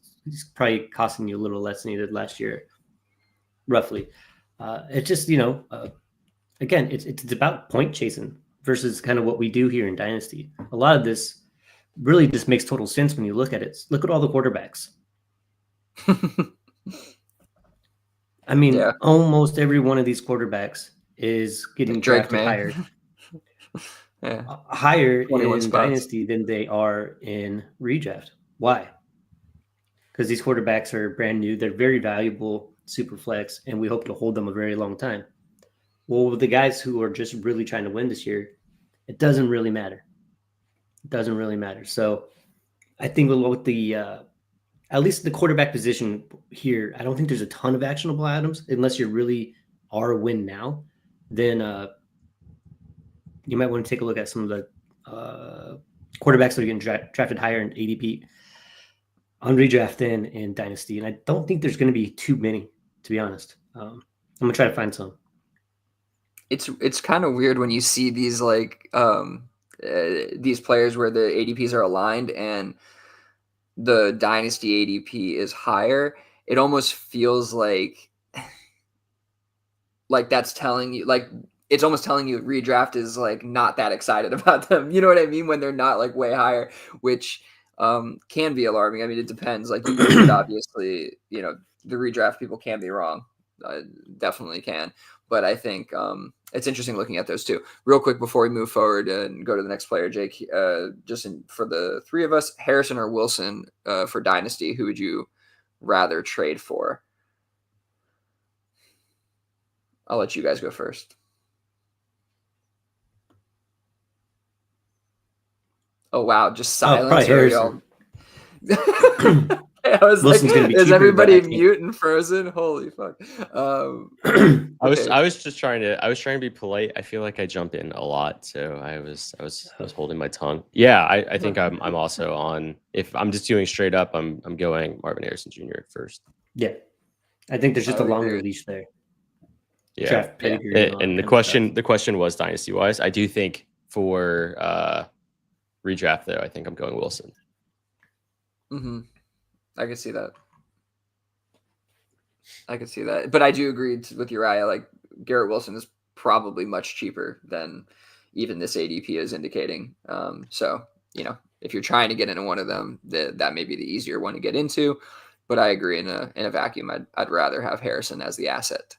probably costing you a little less than he did last year, roughly. It's just, again, it's about point chasing versus kind of what we do here in Dynasty. A lot of this really just makes total sense when you look at it. Look at all the quarterbacks. I mean, almost every one of these quarterbacks is getting drafted higher. Higher in Dynasty than they are in Redraft. Why? Because these quarterbacks are brand new. They're very valuable, super flex, and we hope to hold them a very long time. Well, with the guys who are just really trying to win this year, it doesn't really matter. It doesn't really matter. So I think with the at least the quarterback position here, I don't think there's a ton of actionable items unless you really are a win now. Then you might want to take a look at some of the quarterbacks that are getting drafted higher in ADP on redraft than in Dynasty. And I don't think there's going to be too many, to be honest. I'm going to try to find some. It's kind of weird when you see these like these players where the ADPs are aligned and the Dynasty ADP is higher. It almost feels like that's telling you, like, it's almost telling you redraft is like not that excited about them. You know what I mean? When they're not like way higher, which can be alarming. I mean, it depends. Like you mentioned, obviously, the redraft people can be wrong. Definitely can. But I think it's interesting looking at those two. Real quick before we move forward and go to the next player, Jake, for the three of us, Harrison or Wilson for Dynasty, who would you rather trade for? I'll let you guys go first. Oh, wow. Just silence. Probably Harrison. I was Wilson's like, is everybody mute and frozen? Holy fuck. I was trying to be polite. I feel like I jump in a lot, so I was holding my tongue. Yeah, I think I'm also on. If I'm just doing straight up, I'm going Marvin Harrison Jr. first. Yeah, I think there's just a longer leash there. Yeah, and the question was dynasty wise. I do think for redraft though, I think I'm going Wilson. Mm-hmm. I can see that. But I do agree with Uriah. Like Garrett Wilson is probably much cheaper than even this ADP is indicating. So, if you're trying to get into one of them, that may be the easier one to get into. But I agree in a vacuum, I'd rather have Harrison as the asset.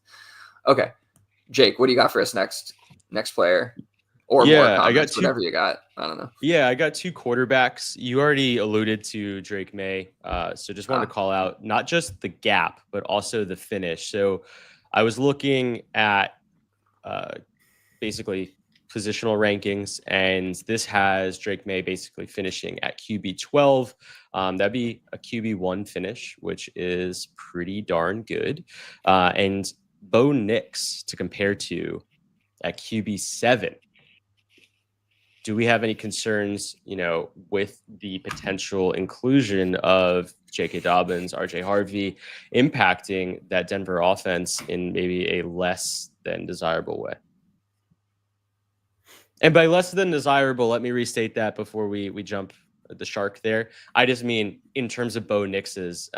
Okay. Jake, what do you got for us next player? Or more comments, I got whatever you got. I don't know. Yeah, I got two quarterbacks. You already alluded to Drake May. So just wanted to call out not just the gap, but also the finish. So I was looking at basically positional rankings, and this has Drake May basically finishing at QB 12. That'd be a QB1 finish, which is pretty darn good. And Bo Nix to compare to at QB 7. Do we have any concerns, with the potential inclusion of J.K. Dobbins, R.J. Harvey impacting that Denver offense in maybe a less than desirable way? And by less than desirable, let me restate that before we jump the shark there. I just mean in terms of Bo Nix's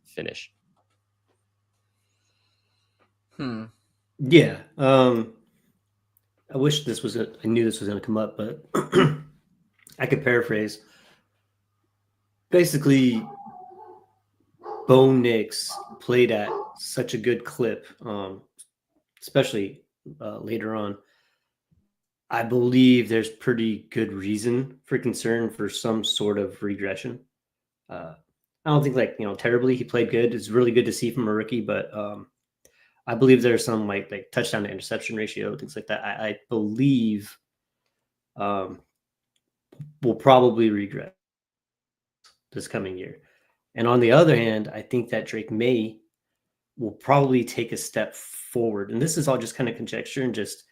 finish. Yeah. I wish this was I knew this was going to come up, but I could paraphrase. Basically, Bo Nix played at such a good clip, especially later on. I believe there's pretty good reason for concern for some sort of regression. I don't think terribly. He played good. It's really good to see from a rookie, but I believe there's some like touchdown to interception ratio, things like that. I believe will probably regress this coming year. And on the other hand, I think that Drake May will probably take a step forward. And this is all just kind of conjecture and just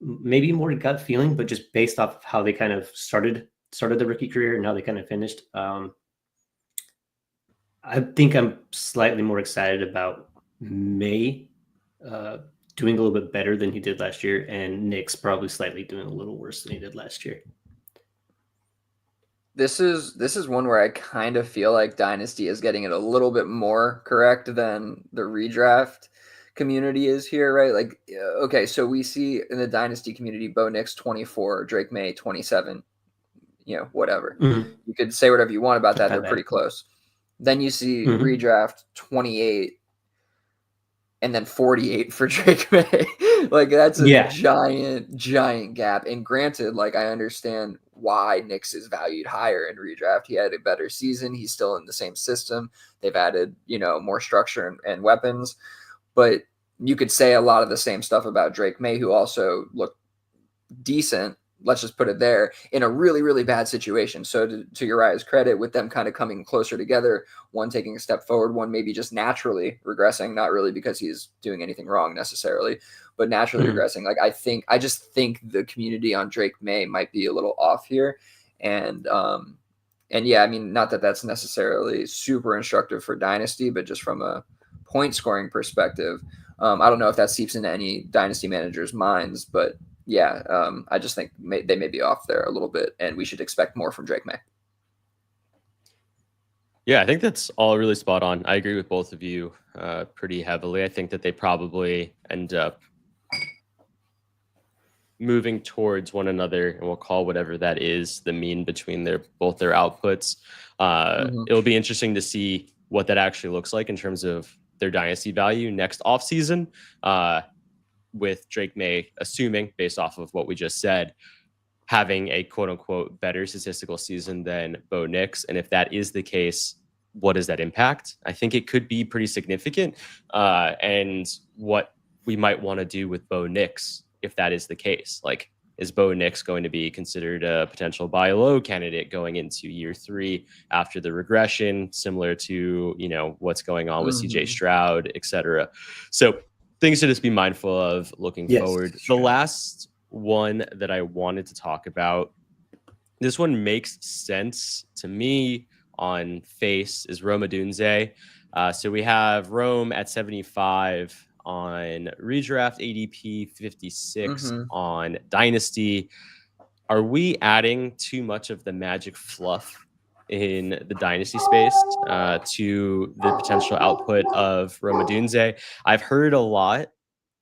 maybe more gut feeling, but just based off of how they kind of started the rookie career and how they kind of finished. I think I'm slightly more excited about May doing a little bit better than he did last year, and Nick's probably slightly doing a little worse than he did last year. This is one where I kind of feel like Dynasty is getting it a little bit more correct than the redraft community is here, right? Like, okay, so we see in the Dynasty community, Bo Nix 24, Drake May 27, whatever. Mm-hmm. You could say whatever you want about that. They're pretty close. Then you see redraft 28 and then 48 for Drake May. Like, that's a giant gap. And granted, like, I understand why Nix is valued higher in redraft. He had a better season. He's still in the same system. They've added, more structure and weapons. But you could say a lot of the same stuff about Drake May, who also looked decent. Let's just put it there, in a really, really bad situation. So to Uriah's credit, with them kind of coming closer together, one taking a step forward, one maybe just naturally regressing, not really because he's doing anything wrong necessarily, but naturally regressing. Like, I just think the community on Drake May might be a little off here. And yeah, I mean, not that that's necessarily super instructive for Dynasty, but just from a point scoring perspective, I don't know if that seeps into any Dynasty managers' minds, but yeah, I just think they may be off there a little bit, and we should expect more from Drake May. Yeah, I think that's all really spot on. I agree with both of you pretty heavily. I think that they probably end up moving towards one another, and we'll call whatever that is the mean between both their outputs. It'll be interesting to see what that actually looks like in terms of their dynasty value next offseason. With Drake May, assuming based off of what we just said, having a quote unquote better statistical season than Bo Nix. And if that is the case, what does that impact? I think it could be pretty significant. And what we might want to do with Bo Nix, if that is the case, like, is Bo Nix going to be considered a potential buy low candidate going into year 3 after the regression, similar to, what's going on with CJ Stroud, et cetera. So things to just be mindful of looking forward. Sure. The last one that I wanted to talk about, this one makes sense to me on face, is Rome Odunze. So we have Rome at 75 on Redraft ADP, 56 on Dynasty. Are we adding too much of the magic fluff in the Dynasty space to the potential output of Rome Odunze? I've heard a lot,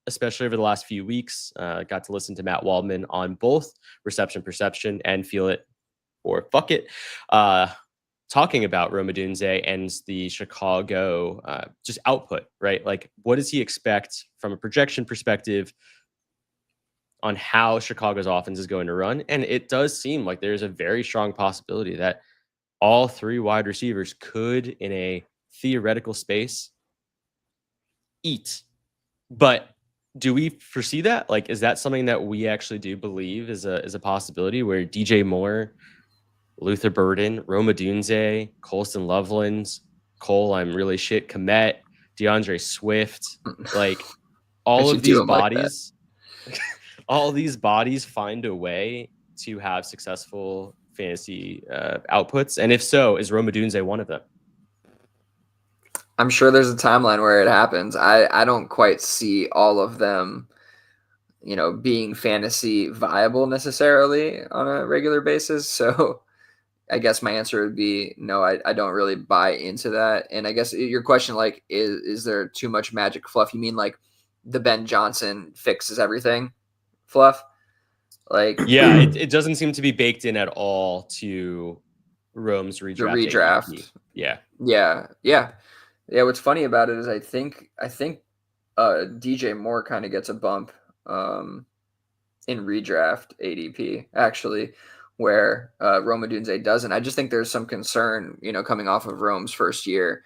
especially over the last few weeks. Got to listen to Matt Waldman on both Reception Perception and Feel It or Fuck It, talking about Rome Odunze and the Chicago just output, right? Like, what does he expect from a projection perspective on how Chicago's offense is going to run? And it does seem like there's a very strong possibility that all 3 wide receivers could, in a theoretical space, eat. But do we foresee that? Like, is that something that we actually do believe is a possibility, where DJ Moore, Luther Burden, Rome Odunze, Colston Loveland, Cole, I'm really shit, Komet, DeAndre Swift, like, all of these bodies, all these bodies find a way to have successful fantasy outputs? And if so, is Rome Odunze one of them? I'm sure there's a timeline where it happens. I don't quite see all of them, being fantasy viable necessarily on a regular basis. So I guess my answer would be no. I don't really buy into that. And I guess your question, like, is there too much magic fluff? You mean like the Ben Johnson fixes everything fluff? Like, Yeah, it doesn't seem to be baked in at all to Rome's the redraft. redraft. ADP. Yeah. Yeah. What's funny about it is I think DJ Moore kind of gets a bump in redraft ADP actually, where Rome Odunze doesn't. I just think there's some concern, coming off of Rome's first year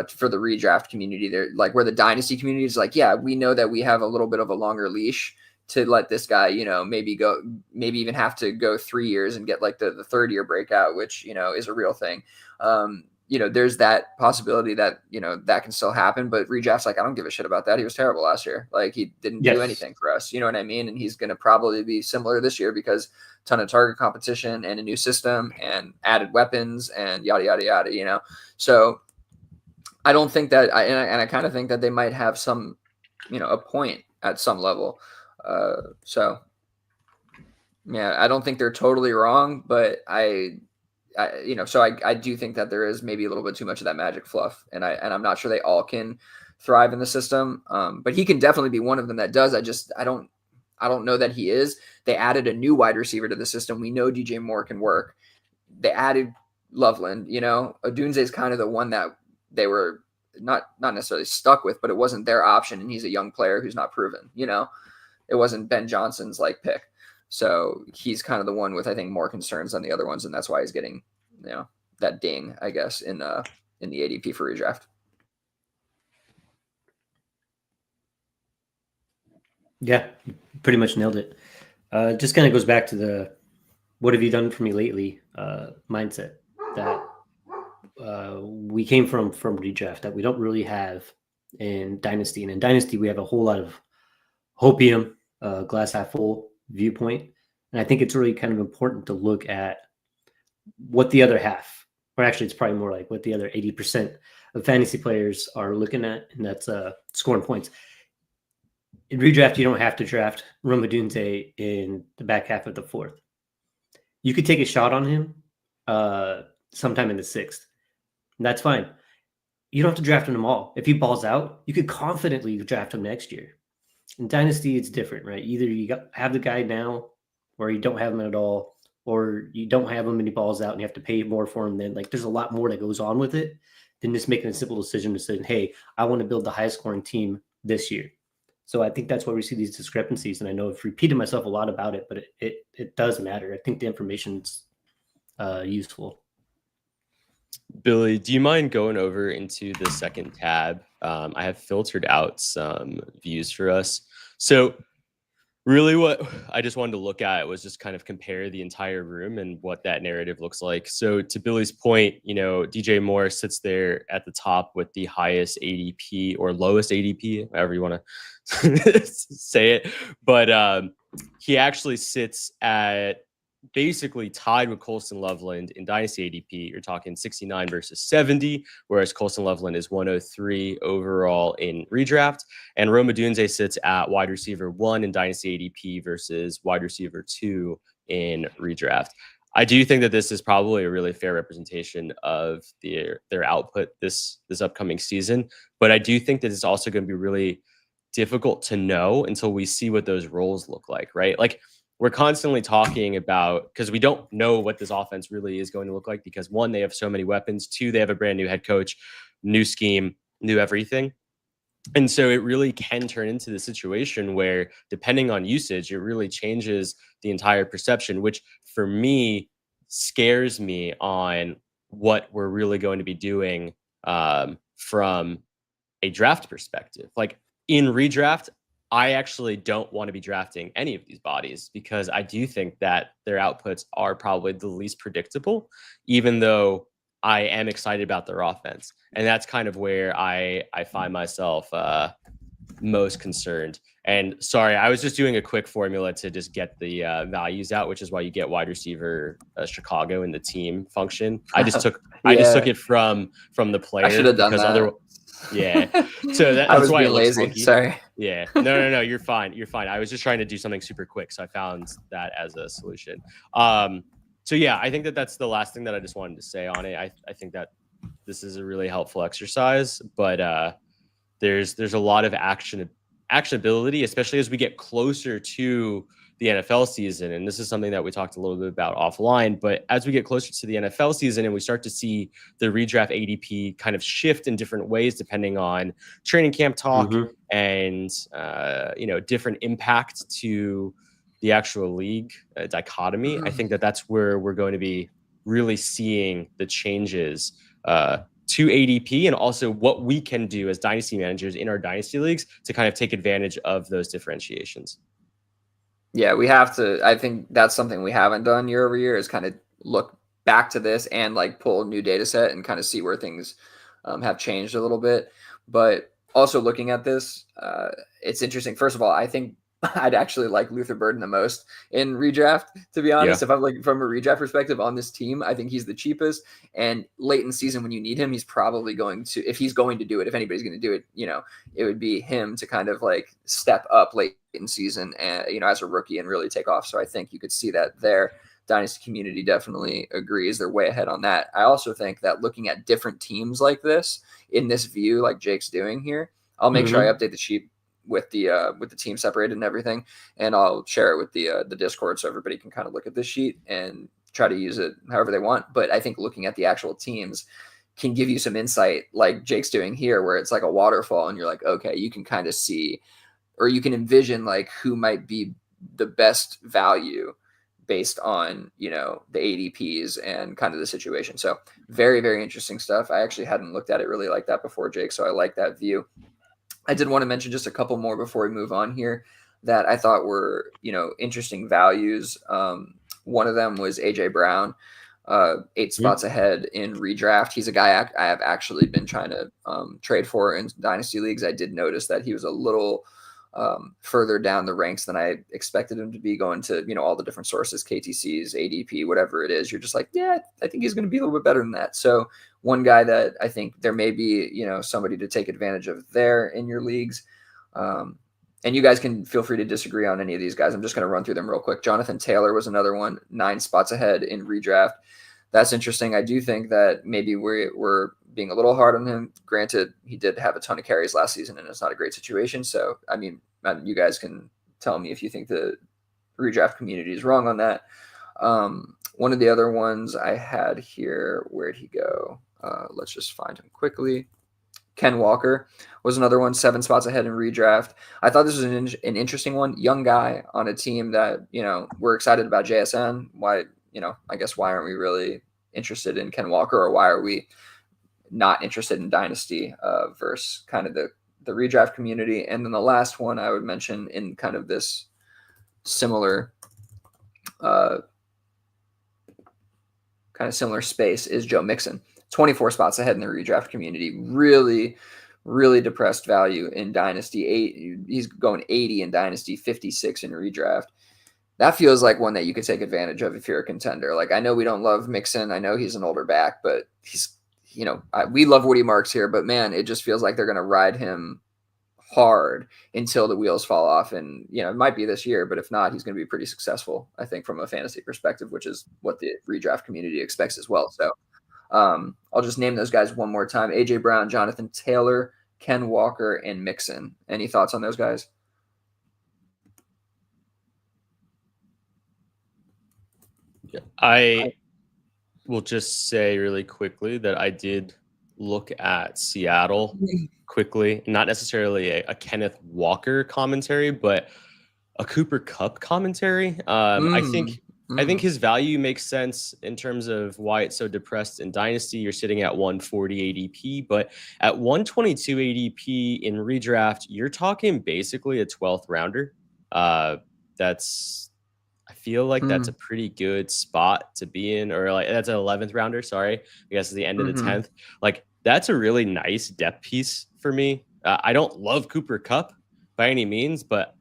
for the redraft community. There, like where the Dynasty community is like, yeah, we know that we have a little bit of a longer leash to let this guy, maybe even have to go 3 years and get like the third year breakout, which, is a real thing. There's that possibility that, that can still happen, but redraft's like, I don't give a shit about that. He was terrible last year. Like he didn't do anything for us. You know what I mean? And he's going to probably be similar this year because ton of target competition and a new system and added weapons and yada, yada, yada, So I don't think that I kind of think that they might have some, a point at some level. So yeah, I don't think they're totally wrong, but I do think that there is maybe a little bit too much of that magic fluff, and I'm not sure they all can thrive in the system. But he can definitely be one of them that does. I don't know that he is. They added a new wide receiver to the system. We know DJ Moore can work. They added Loveland. Odunze is kind of the one that they were not necessarily stuck with, but it wasn't their option, and he's a young player who's not proven. It wasn't Ben Johnson's pick. So he's kind of the one with, I think, more concerns than the other ones, and that's why he's getting, that ding, I guess, in the ADP for redraft. Yeah, pretty much nailed it. Just kind of goes back to the "what have you done for me lately" mindset that we came from redraft that we don't really have in Dynasty. And in Dynasty, we have a whole lot of hopium, glass half full viewpoint. And I think it's really kind of important to look at what the other half, or actually it's probably more like what the other 80% of fantasy players are looking at, and that's scoring points. In redraft, you don't have to draft Rome Odunze in the back half of the fourth. You could take a shot on him sometime in the sixth. And that's fine. You don't have to draft him all. If he balls out, you could confidently draft him next year. In Dynasty, it's different, right? Either you have the guy now, or you don't have him at all, or you don't have him and he balls out and you have to pay more for him. Then, there's a lot more that goes on with it than just making a simple decision to say, hey, I want to build the highest scoring team this year. So I think that's why we see these discrepancies. And I know I've repeated myself a lot about it, but it does matter. I think the information's useful. Billy, do you mind going over into the second tab? I have filtered out some views for us. So really what I just wanted to look at was just kind of compare the entire room and what that narrative looks like. So to Billy's point, DJ Moore sits there at the top with the highest ADP or lowest ADP, however you want to say it. But he actually sits at basically tied with Colston Loveland in Dynasty ADP. You're talking 69 versus 70, whereas Colston Loveland is 103 overall in redraft. And Rome Odunze sits at wide receiver 1 in Dynasty ADP versus wide receiver 2 in redraft. I do think that this is probably a really fair representation of their output this upcoming season. But I do think that it's also going to be really difficult to know until we see what those roles look like, right? We're constantly talking about, because we don't know what this offense really is going to look like, because 1, they have so many weapons. 2, they have a brand new head coach, new scheme, new everything. And so it really can turn into the situation where, depending on usage, it really changes the entire perception, which for me scares me on what we're really going to be doing from a draft perspective. In redraft, I actually don't want to be drafting any of these bodies because I do think that their outputs are probably the least predictable, even though I am excited about their offense. And that's kind of where I find myself most concerned. And sorry, I was just doing a quick formula to just get the values out, which is why you get wide receiver Chicago in the team function. I just took it from the player. I should have done that. Yeah. So that's I was why being it looks lazy. funky. Sorry. Yeah. No. You're fine. I was just trying to do something super quick. So I found that as a solution. So yeah, I think that that's the last thing that I just wanted to say on it. I think that this is a really helpful exercise, but there's a lot of actionability, especially as we get closer to the NFL season. And this is something that we talked a little bit about offline, but as we get closer to the NFL season and we start to see the redraft ADP kind of shift in different ways, depending on training camp talk and, different impact to the actual league dichotomy, I think that that's where we're going to be really seeing the changes to ADP and also what we can do as dynasty managers in our dynasty leagues to kind of take advantage of those differentiations. Yeah, we have to. I think that's something we haven't done year over year is kind of look back to this and like pull a new data set and kind of see where things have changed a little bit. But also looking at this, it's interesting. First of all, I think I'd actually like Luther Burden the most in redraft, to be honest. If I'm like from a redraft perspective on this team, I think he's the cheapest. And late in the season when you need him, he's probably going to, if he's going to do it, if anybody's going to do it, it would be him to kind of like step up late in season and, as a rookie and really take off. So I think you could see that there. Dynasty community definitely agrees. They're way ahead on that. I also think that looking at different teams like this in this view, like Jake's doing here, I'll make sure I update the sheet with the team separated and everything, and I'll share it with the Discord so everybody can kind of look at this sheet and try to use it however they want. But I think looking at the actual teams can give you some insight like Jake's doing here, where it's like a waterfall and you're like, okay, you can kind of see, or you can envision like who might be the best value based on, the ADPs and kind of the situation. So very, very interesting stuff. I actually hadn't looked at it really like that before, Jake. So I like that view. I did want to mention just a couple more before we move on here that I thought were, interesting values. One of them was AJ Brown, 8 spots ahead in redraft. He's a guy I have actually been trying to trade for in dynasty leagues. I did notice that he was a little further down the ranks than I expected him to be, going to, all the different sources, KTCs, ADP, whatever it is. You're just like, yeah, I think he's going to be a little bit better than that. So one guy that I think there may be, somebody to take advantage of there in your leagues. And you guys can feel free to disagree on any of these guys. I'm just going to run through them real quick. Jonathan Taylor was another one, 9 spots ahead in redraft. That's interesting. I do think that maybe we're being a little hard on him. Granted, he did have a ton of carries last season, and it's not a great situation. So, I mean, you guys can tell me if you think the redraft community is wrong on that. One of the other ones I had here, where'd he go? Let's just find him quickly. Ken Walker was another one, 7 spots ahead in redraft. I thought this was an interesting one. Young guy on a team that, we're excited about JSN. Why, I guess why aren't we really interested in Ken Walker, or why are we not interested in Dynasty versus kind of the redraft community? And then the last one I would mention in kind of this similar space is Joe Mixon. 24 spots ahead in the redraft community. Really, really depressed value in Dynasty. He's going 80 in Dynasty, 56 in redraft. That feels like one that you could take advantage of if you're a contender. Like, I know we don't love Mixon. I know he's an older back, but he's, we love Woody Marks here, but man, it just feels like they're going to ride him hard until the wheels fall off. And, it might be this year, but if not, he's going to be pretty successful, I think, from a fantasy perspective, which is what the redraft community expects as well. So I'll just name those guys one more time. AJ Brown, Jonathan Taylor, Ken Walker, and Mixon. Any thoughts on those guys? I will just say really quickly that I did look at Seattle quickly, not necessarily a Kenneth Walker commentary, but a Cooper Kupp commentary. I think his value makes sense in terms of why it's so depressed in Dynasty. You're sitting at 140 ADP, but at 122 ADP in redraft, you're talking basically a 12th rounder. I feel like that's a pretty good spot to be in, or like that's an 11th rounder. Sorry, I guess at the end of the 10th. Like, that's a really nice depth piece for me. I don't love Cooper Kupp by any means, but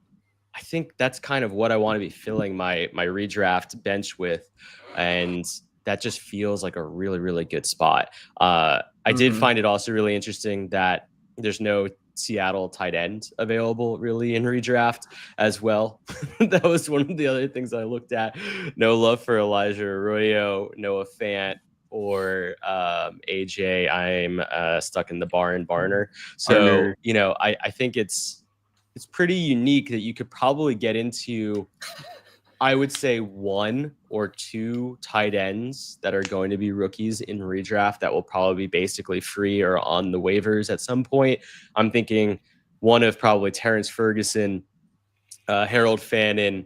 I think that's kind of what I want to be filling my redraft bench with. And that just feels like a really, really good spot. I did find it also really interesting that there's no Seattle tight end available really in redraft as well. That was one of the other things I looked at. No love for Elijah Arroyo, Noah Fant, or AJ. I'm stuck in the Barner. So, I think it's pretty unique that you could probably get into, I would say, 1 or 2 tight ends that are going to be rookies in redraft that will probably be basically free or on the waivers at some point. I'm thinking one of probably Terrence Ferguson, Harold Fannin,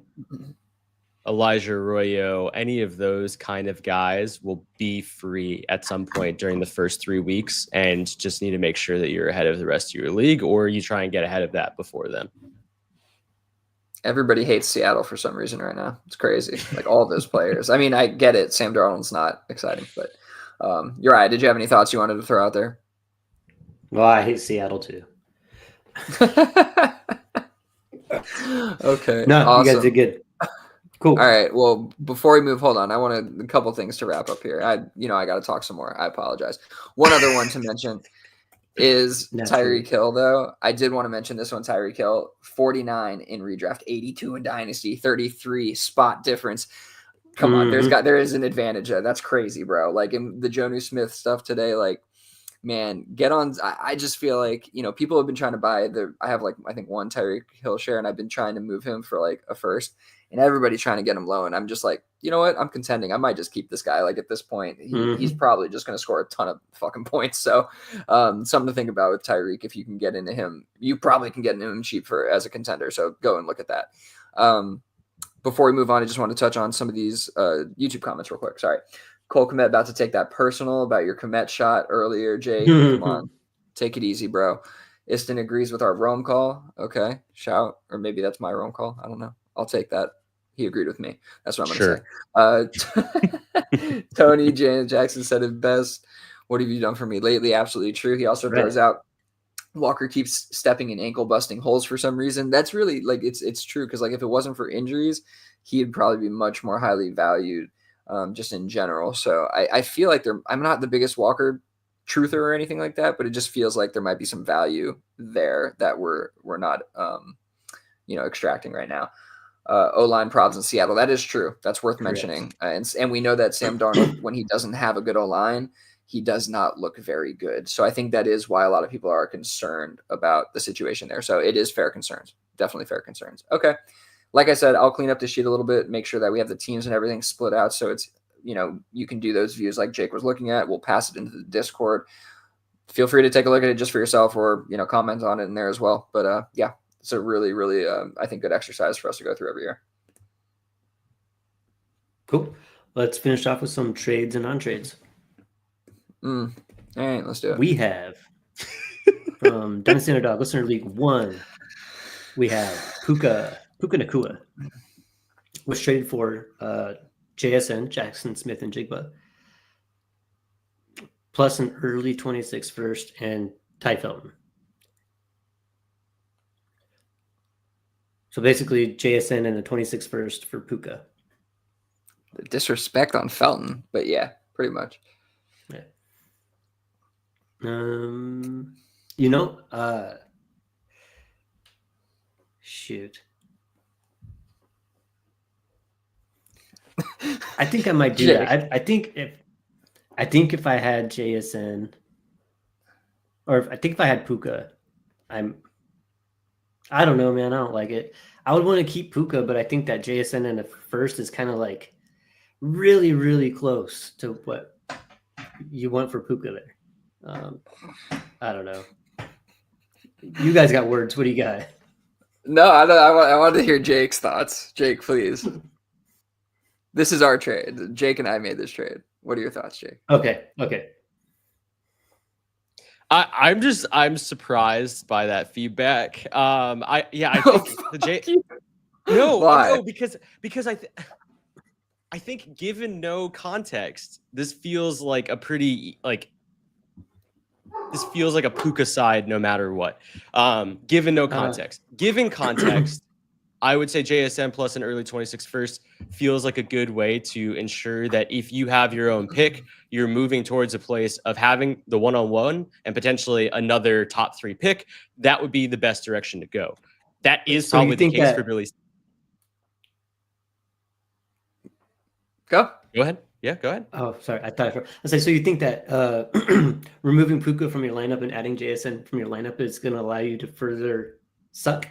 Elijah Arroyo, any of those kind of guys will be free at some point during the first 3 weeks, and just need to make sure that you're ahead of the rest of your league, or you try and get ahead of that before then. Everybody hates Seattle for some reason right now. It's crazy. Like all those players. I mean, I get it. Sam Darnold's not exciting, but you're right. Did you have any thoughts you wanted to throw out there? Well, I hate Seattle too. Okay. No, awesome. you guys did good. Cool. All right. Well, before we move, hold on. I wanted a couple things to wrap up here. I got to talk some more. I apologize. One other one to mention is Tyreek Hill, though. I did want to mention this one. Tyreek Hill, 49 in redraft, 82 in Dynasty, 33 spot difference. Come on, there is an advantage. That's crazy, bro. Like in the Jonnu Smith stuff today, like, man, get on. I just feel like, people have been trying to buy I have I think 1 Tyreek Hill share, and I've been trying to move him for a first, and everybody's trying to get him low. And I'm just like, you know what? I'm contending. I might just keep this guy. Like at this point, he's probably just going to score a ton of fucking points. So something to think about with Tyreek. If you can get into him, you probably can get into him cheap as a contender. So go and look at that. Before we move on, I just want to touch on some of these YouTube comments real quick. Sorry. Cole Kmet about to take that personal about your Kmet shot earlier, Jay. Come on. Take it easy, bro. Iston agrees with our Rome call. Okay. Shout. Or maybe that's my Rome call. I don't know. I'll take that. He agreed with me. That's what I'm going to say. Tony James Jackson said it best. What have you done for me lately? Absolutely true. He also throws out Walker keeps stepping in ankle busting holes for some reason. That's really it's true. Cause if it wasn't for injuries, he'd probably be much more highly valued just in general. So I feel like I'm not the biggest Walker truther or anything like that, but it just feels like there might be some value there that we're not, extracting right now. O-line problems in Seattle. That is true. That's worth mentioning. And we know that Sam Darnold, when he doesn't have a good O-line, he does not look very good. So I think that is why a lot of people are concerned about the situation there. So it is fair concerns. Definitely fair concerns. Okay. Like I said, I'll clean up the sheet a little bit, make sure that we have the teams and everything split out. So it's, you can do those views like Jake was looking at. We'll pass it into the Discord. Feel free to take a look at it just for yourself or, comment on it in there as well. But yeah, it's a really, really, I think, good exercise for us to go through every year. Cool. Let's finish off with some trades and non-trades. All right, let's do it. We have from Dynasty Underdog Listener League 1, we have Puka Nacua. Was traded for JSN, Jackson Smith and Jigba, plus an early 26 first and Ty Felton. So basically JSN and the 26 first for Puka. The disrespect on Felton, but yeah, pretty much. Yeah. Shoot. I think I might do that. I think if I had JSN, or I think if I had Puka, I don't know, man. I don't like it. I would want to keep Puka, but I think that JSN in the first is kind of really, really close to what you want for Puka there. I don't know. You guys got words. What do you got? No, I wanted to hear Jake's thoughts. Jake, please. This is our trade. Jake and I made this trade. What are your thoughts, Jake? Okay. I'm surprised by that feedback. I think the Jake. No, because I think given no context, this feels like a pretty this feels like a Puka side no matter what. Given no context. Given context, I would say JSN plus an early 26 first feels like a good way to ensure that if you have your own pick, you're moving towards a place of having the one-on-one and potentially another top 3 pick. That would be the best direction to go. That is So you probably the think case that- for Billy. Go. Go ahead. Yeah, go ahead. Oh, sorry. I say, so you think that removing Puka from your lineup and adding JSN from your lineup is going to allow you to further suck?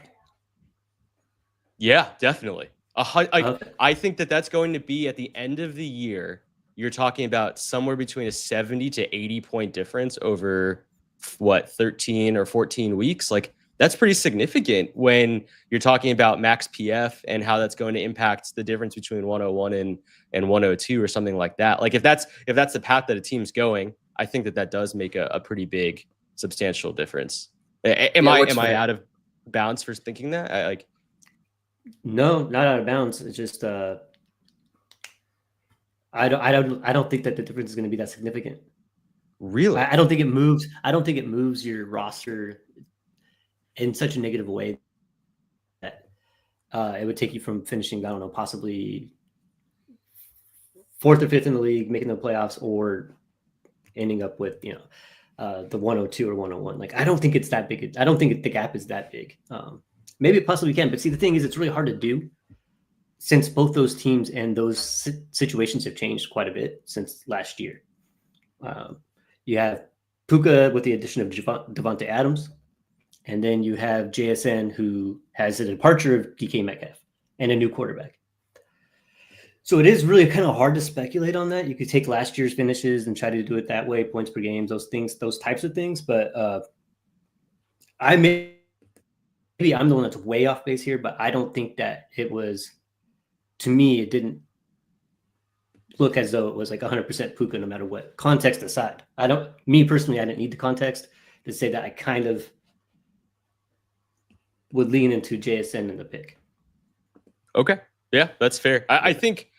Yeah, definitely. Okay. I think that that's going to be at the end of the year. You're talking about somewhere between a 70 to 80 point difference over 13 or 14 weeks. Like that's pretty significant when you're talking about max PF and how that's going to impact the difference between 101 and 102 or something like that. Like if that's the path that a team's going, I think that does make a pretty big substantial difference. Am I out of bounds for thinking that? No, not out of bounds. It's just I don't think that the difference is going to be that significant. Really? I don't think it moves. I don't think it moves your roster in such a negative way that it would take you from finishing, I don't know, possibly 4th or 5th in the league, making the playoffs, or ending up with the 102 or 101. Like I don't think it's that big. I don't think the gap is that big. Maybe it possibly can, but see, the thing is, it's really hard to do since both those teams and those situations have changed quite a bit since last year. You have Puka with the addition of Devontae Adams, and then you have JSN, who has a departure of DK Metcalf and a new quarterback. So it is really kind of hard to speculate on that. You could take last year's finishes and try to do it that way, points per game, those types of things. But maybe I'm the one that's way off base here, but I don't think that it was, to me, it didn't look as though it was like 100% Puka no matter what. Context aside. Me personally, I didn't need the context to say that I kind of would lean into JSN in the pick. Okay. Yeah, that's fair. I think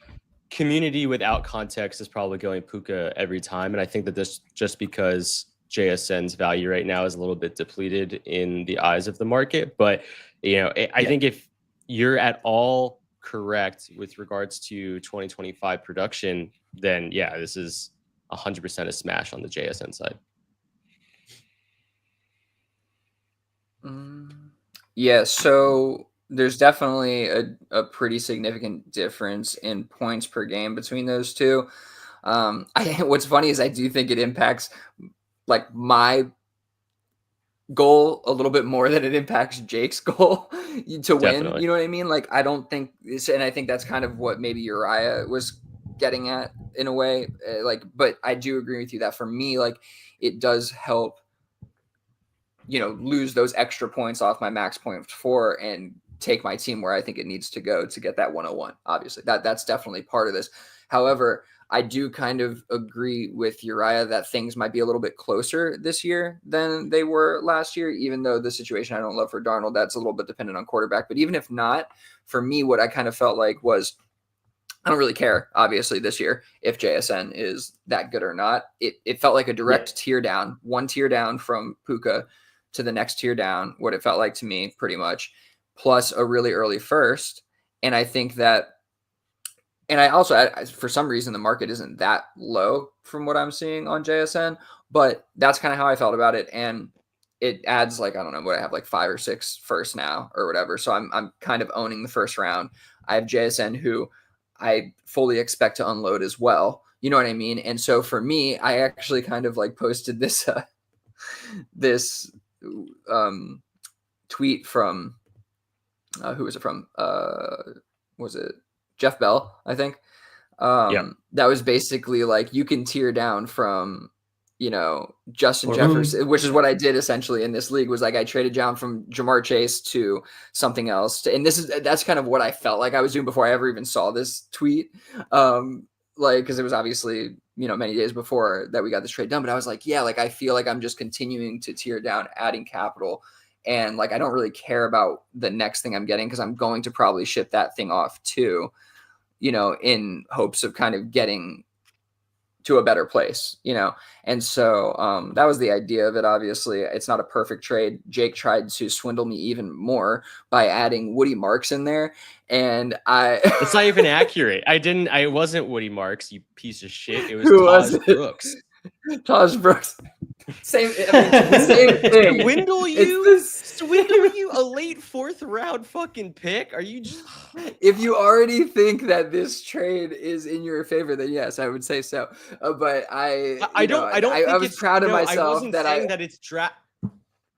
community without context is probably going Puka every time. And I think that this just because JSN's value right now is a little bit depleted in the eyes of the market. But, I think if you're at all correct with regards to 2025 production, then yeah, this is 100% a smash on the JSN side. Yeah, so there's definitely a pretty significant difference in points per game between those two. What's funny is I do think it impacts like my goal a little bit more than it impacts Jake's goal to win. Definitely. You know what I mean? Like I don't think this, and I think that's kind of what maybe Uriah was getting at in a way. But I do agree with you that for me, like it does help, lose those extra points off my max point 4 and take my team where I think it needs to go to get that 101. Obviously, that's definitely part of this. However, I do kind of agree with Uriah that things might be a little bit closer this year than they were last year, even though the situation I don't love for Darnold, that's a little bit dependent on quarterback. But even if not, for me, what I kind of felt like was I don't really care, obviously, this year if JSN is that good or not. It felt like a direct tier down, one tier down from Puka to the next tier down, what it felt like to me pretty much, plus a really early first. And I think that, and I also, for some reason, the market isn't that low from what I'm seeing on JSN, but that's kind of how I felt about it. And it adds like, I don't know what I have, like 5 or 6 first now or whatever. So I'm kind of owning the first round. I have JSN who I fully expect to unload as well. You know what I mean? And so for me, I actually kind of like posted this, this tweet from, who was it from? Was it Jeff Bell, I think. That was basically like you can tier down from, Justin Jefferson, which is what I did essentially in this league. Was like I traded down from Jamar Chase to something else. And that's kind of what I felt like I was doing before I ever even saw this tweet. Because it was obviously, many days before that we got this trade done. But I was like, yeah, like I feel like I'm just continuing to tier down, adding capital. And like I don't really care about the next thing I'm getting because I'm going to probably ship that thing off too, in hopes of kind of getting to a better place, you know? And so that was the idea of it. Obviously, it's not a perfect trade. Jake tried to swindle me even more by adding Woody Marks in there. And It's not even accurate. I wasn't Woody Marks, you piece of shit. It was Who was Taj it? Brooks. Taj Brooks. Same, I mean, same thing. Swindle you a late 4th round fucking pick? Are you just If you already think that this trade is in your favor, then yes, I would say so. But I was proud of myself. I wasn't saying that it's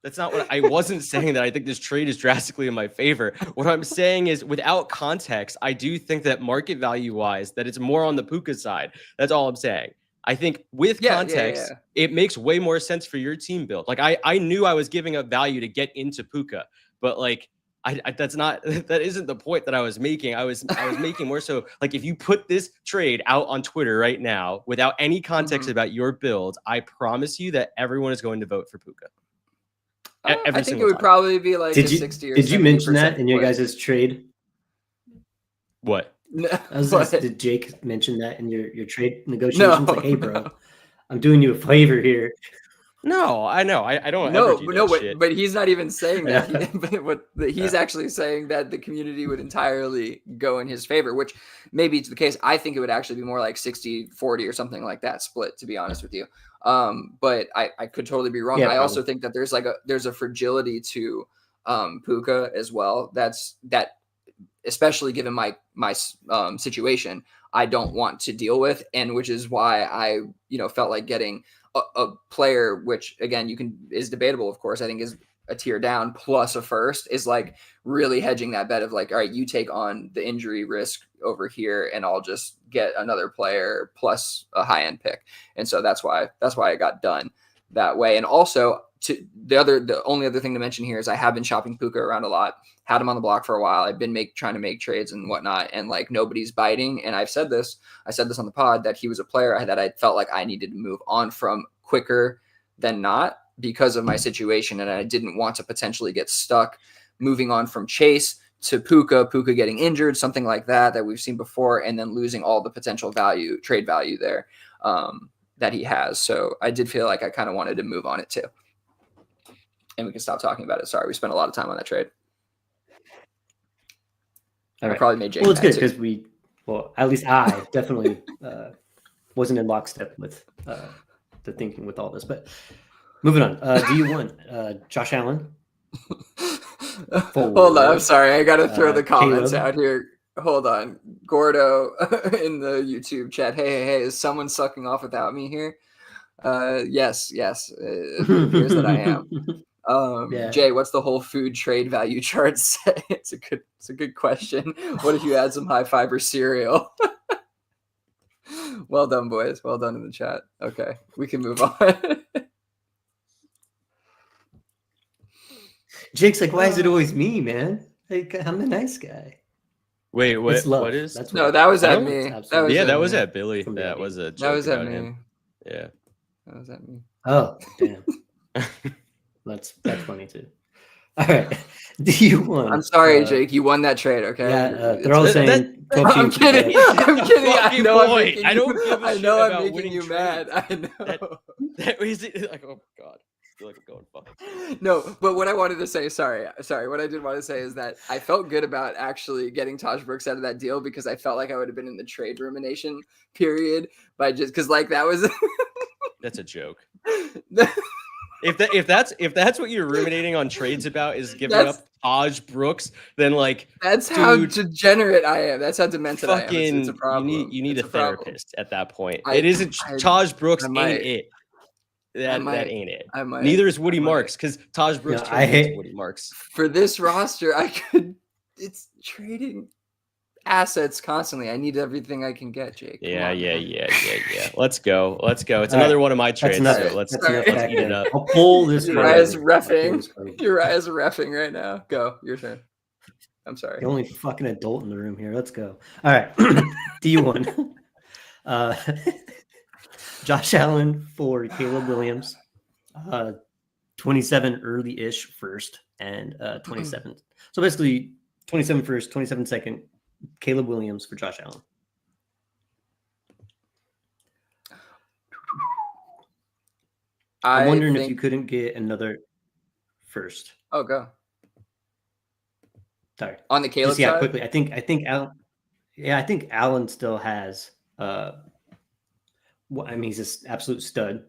That's not what I wasn't saying that I think this trade is drastically in my favor. What I'm saying is, without context, I do think that market value wise, that it's more on the Puka side. That's all I'm saying. I think with context, it makes way more sense for your team build. Like I knew I was giving up value to get into Puka, but like that isn't the point that I was making. I was making more so like, if you put this trade out on Twitter right now without any context about your build, I promise you that everyone is going to vote for Puka. I think it would probably be like did 60 or 70%. Did you mention that in your guys' trade? What? Did Jake mention that in your trade negotiations? Like, hey, bro, I'm doing you a favor here. No, I know. I don't ever do that shit. But he's not even saying that. He's actually saying that the community would entirely go in his favor, which maybe it's the case. I think it would actually be more like 60-40 or something like that split, to be honest with you. But I could totally be wrong. I also think that there's a fragility to Puka as well. That especially given my situation, I don't want to deal with, and which is why I felt like getting a player, which again is debatable, of course. I think is a tier down plus a first is like really hedging that bet of like, all right, you take on the injury risk over here, and I'll just get another player plus a high end pick. And so that's why it got done that way. And also the only other thing to mention here is I have been shopping Puka around a lot. Had him on the block for a while. I've been trying to make trades and whatnot, and like nobody's biting. And I said this on the pod that he was a player that I felt like I needed to move on from quicker than not because of my situation, and I didn't want to potentially get stuck moving on from Chase to Puka getting injured, something like that we've seen before, and then losing all the potential trade value there that he has. So I did feel like I kind of wanted to move on it too. And we can stop talking about it. Sorry, we spent a lot of time on that trade. All right. I probably made Jake. Well, it's good because at least I definitely wasn't in lockstep with the thinking with all this. But moving on, do you want Josh Allen? Hold on, I'm sorry. I got to throw the comments Caleb out here. Hold on. Gordo in the YouTube chat. Hey, is someone sucking off without me here? Yes. It appears that I am. Jay, what's the whole food trade value chart say? It's a good question. What if you add some high fiber cereal? Well done, boys. Well done in the chat. Okay, we can move on. Jake's like, why is it always me, man? Like, I'm the nice guy. Wait, what? What is? That was at me. That was at Billy. That was a joke. That was at me. Him. Yeah, that was at me. Oh, damn. That's funny too. All right. Do you want? I'm sorry, Jake. You won that trade. Okay. Yeah. They're all saying. I'm kidding. I know I'm making you mad. I know. That was like, oh god. I feel like I'm going fuck. No, but what I wanted to say, sorry. What I did want to say is that I felt good about actually getting Taj Brooks out of that deal because I felt like I would have been in the trade rumination period by just because like that was. That's a joke. If that's what you're ruminating on trades about is giving up Taj Brooks, then like that's how degenerate I am. That's how demented I am. It's a problem. You need a therapist at that point. It isn't Taj Brooks ain't it. That ain't it. Neither is Woody Marks because Taj Brooks hates Woody Marks. For this roster, it's trading assets constantly. I need everything I can get, Jake. Yeah. Let's go. It's another one of my trades. So let's eat it up. I'll pull this. Uriah's reffing. Uriah's reffing right now. Go. Your turn. I'm sorry. The only fucking adult in the room here. Let's go. All right. D1. Josh Allen for Caleb Williams. 27 early-ish first and 27. So basically 27 first, 27 second. Caleb Williams for Josh Allen. I'm wondering if think. you couldn't get another first. Oh, go Sorry. on the Caleb Just yeah, side. quickly. I think Allen. Yeah, I think Allen still has. I mean, he's an absolute stud,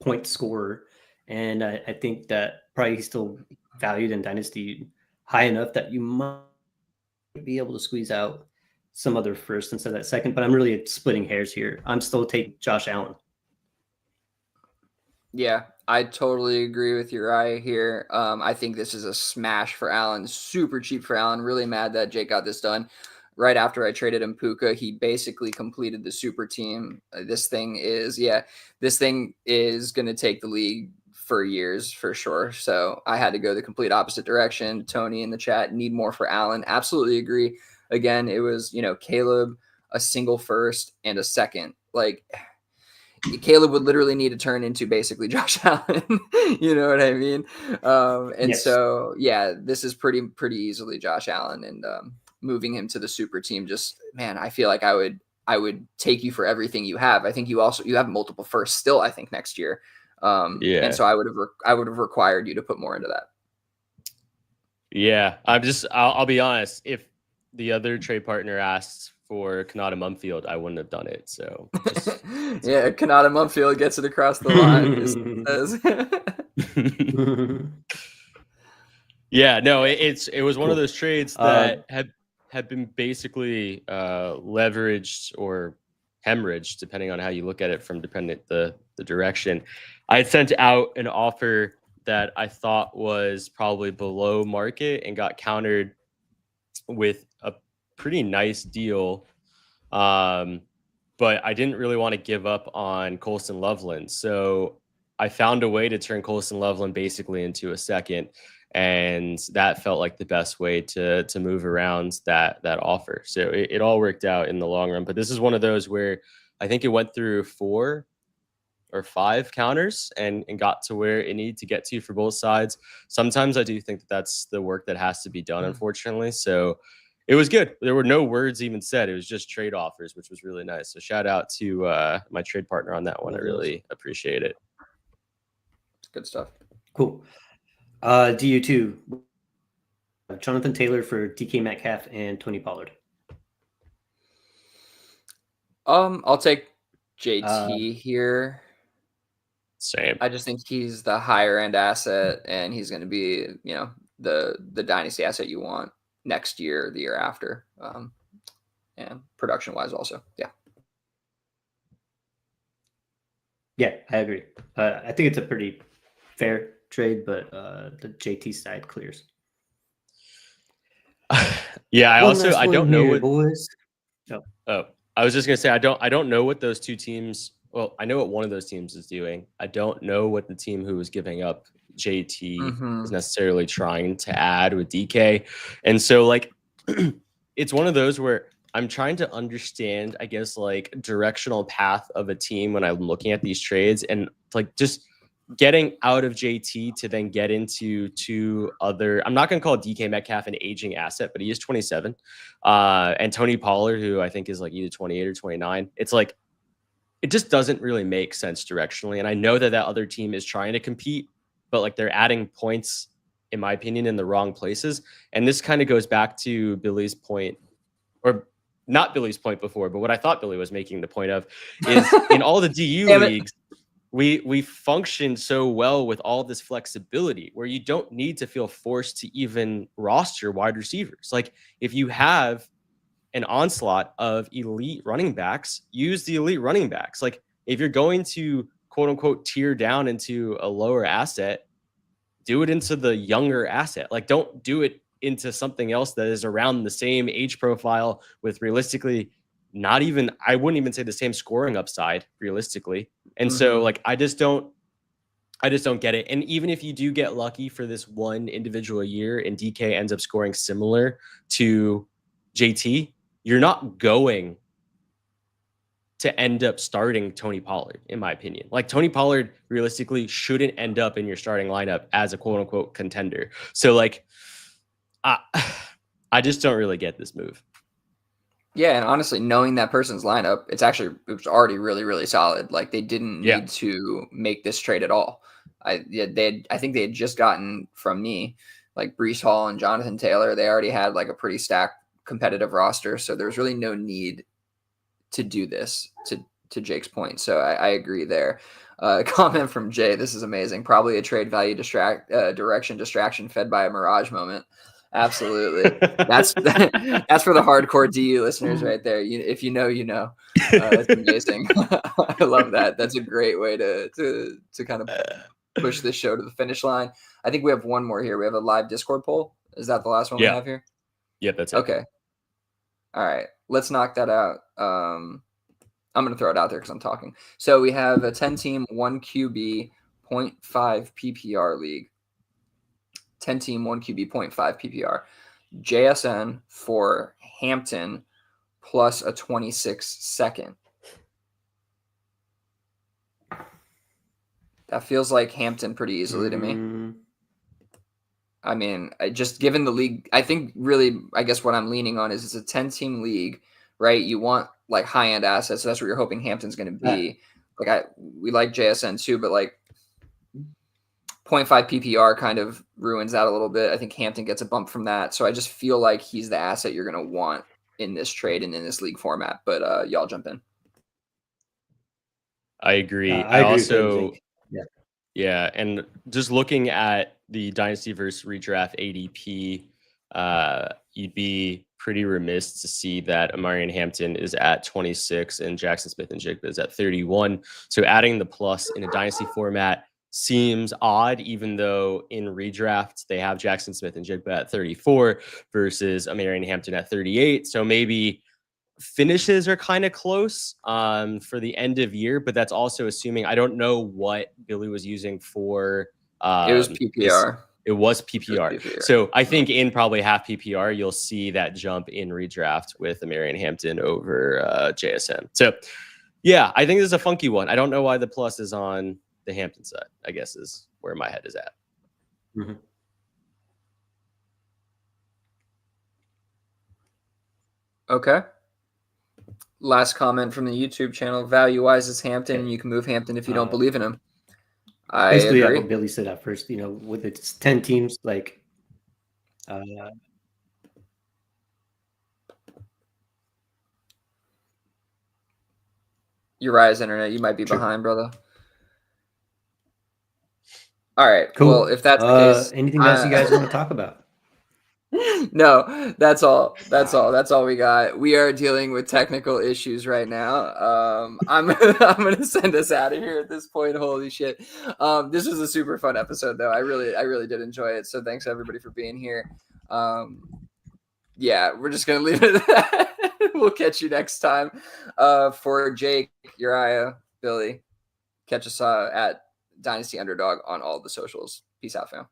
point scorer, and I think that probably he's still valued in Dynasty high enough that you might be able to squeeze out some other first instead of that second. But I'm really splitting hairs here. I'm still taking Josh Allen. Yeah, I totally agree with your eye here. I think this is a smash for Allen. Super cheap for Allen. Really mad that Jake got this done right after I traded him Puka. He basically completed the super team. This thing is going to take the league for years for sure. So I had to go the complete opposite direction. Tony in the chat, need more for Allen. Absolutely agree. Again, it was, Caleb, a single first and a second. Like, Caleb would literally need to turn into basically Josh Allen. You know what I mean? Yes. So, yeah, this is pretty easily Josh Allen, and moving him to the super team. Just, man, I feel like I would take you for everything you have. I think you have multiple firsts still, I think, next year. And so I would have required you to put more into that. Yeah, I'll be honest. If the other trade partner asks for Kanata Mumfield, I wouldn't have done it. So yeah, Kanata Mumfield gets it across the line. Yeah, no, it was one of those trades that had been basically leveraged or hemorrhaged, depending on how you look at it from the direction. I had sent out an offer that I thought was probably below market and got countered with a pretty nice deal. But I didn't really want to give up on Colson Loveland. So I found a way to turn Colson Loveland basically into a second. And that felt like the best way to move around that offer. So it all worked out in the long run. But this is one of those where I think it went through 4 or 5 counters and got to where it needed to get to for both sides. Sometimes I do think that's the work that has to be done, unfortunately. So it was good. There were no words even said. It was just trade offers, which was really nice. So shout out to my trade partner on that one. I really appreciate it. Good stuff. Cool. DU2, Jonathan Taylor for DK Metcalf and Tony Pollard. I'll take JT here. Same. I just think he's the higher end asset, and he's going to be, the dynasty asset you want next year, the year after, and production wise also. Yeah, I agree. I think it's a pretty fair trade, but the JT side clears. Yeah, I don't know what boys. Oh, I was just gonna say I don't know what those two teams. Well, I know what one of those teams is doing. I don't know what the team who was giving up JT is necessarily trying to add with DK, and so like it's one of those where I'm trying to understand, I guess, like directional path of a team when I'm looking at these trades, and like just getting out of JT to then get into 2 other. I'm not going to call DK Metcalf an aging asset, but he is 27, and Tony Pollard, who I think is like either 28 or 29. It's like it just doesn't really make sense directionally, and I know that other team is trying to compete, but like they're adding points, in my opinion, in the wrong places, and this kind of goes back to Billy's point, or not Billy's point before, but what I thought Billy was making the point of is in all the DU leagues, we function so well with all this flexibility where you don't need to feel forced to even roster wide receivers. Like if you have an onslaught of elite running backs, use the elite running backs. Like if you're going to quote unquote tier down into a lower asset, do it into the younger asset. Like don't do it into something else that is around the same age profile with realistically not even, I wouldn't even say the same scoring upside realistically. And so like, I just don't get it. And even if you do get lucky for this one individual year and DK ends up scoring similar to JT, you're not going to end up starting Tony Pollard, in my opinion. Like Tony Pollard realistically shouldn't end up in your starting lineup as a quote unquote contender. So like, I just don't really get this move. Yeah, and honestly, knowing that person's lineup, it was already really, really solid. Like they didn't Yeah. need to make this trade at all. I think they had just gotten from me like Brees Hall and Jonathan Taylor. They already had like a pretty stacked competitive roster, so there was really no need to do this. To Jake's point, so I agree there. Comment from Jay: "This is amazing. Probably a trade value distraction fed by a mirage moment." Absolutely. That's that's for the hardcore DU listeners right there. If you know, you know. That's amazing. I love that. That's a great way to kind of push this show to the finish line. I think we have one more here. We have a live Discord poll. Is that the last one we have here? Yep, that's it. Okay. All right. Let's knock that out. I'm going to throw it out there because I'm talking. So we have a 10-team, 1 QB, 0.5 PPR league. 10-team, 1 QB, 0.5 PPR. JSN for Hampton plus a 26 second. That feels like Hampton pretty easily to me. I mean, just given the league, I think really, I guess what I'm leaning on is it's a 10-team league, right? You want like high-end assets. So that's what you're hoping Hampton's going to be. We like JSN too, but like 0.5 PPR kind of ruins that a little bit. I think Hampton gets a bump from that. So I just feel like he's the asset you're going to want in this trade and in this league format. But y'all jump in. I agree. I agree also, yeah. And just looking at the Dynasty versus Redraft ADP, you'd be pretty remiss to see that Amarian Hampton is at 26 and Jackson Smith and Jigba is at 31. So adding the plus in a Dynasty format seems odd, even though in redrafts they have Jackson Smith and Jigba at 34 versus Amarian Hampton at 38. So maybe finishes are kind of close for the end of year, but that's also assuming, I don't know what Billy was using for it was PPR. It was PPR. So I think in probably half PPR, you'll see that jump in redraft with Amarian Hampton over JSN. So yeah, I think this is a funky one. I don't know why the plus is on the Hampton side, I guess is where my head is at. Mm-hmm. Okay. Last comment from the YouTube channel. Value-wise is Hampton. You can move Hampton if you don't believe in him. I basically, agree. What Billy said at first, with its 10 teams, like Uriah's internet, you might be behind, brother. All right. Cool. Well, if that's the case, anything else you guys want to talk about? No, that's all. That's all we got. We are dealing with technical issues right now. I'm gonna send us out of here at this point. Holy shit. This was a super fun episode though. I really did enjoy it. So thanks everybody for being here. Yeah, we're just gonna leave it at that. We'll catch you next time. For Jake, Uriah, Billy, catch us at Dynasty Underdog on all the socials. Peace out, fam.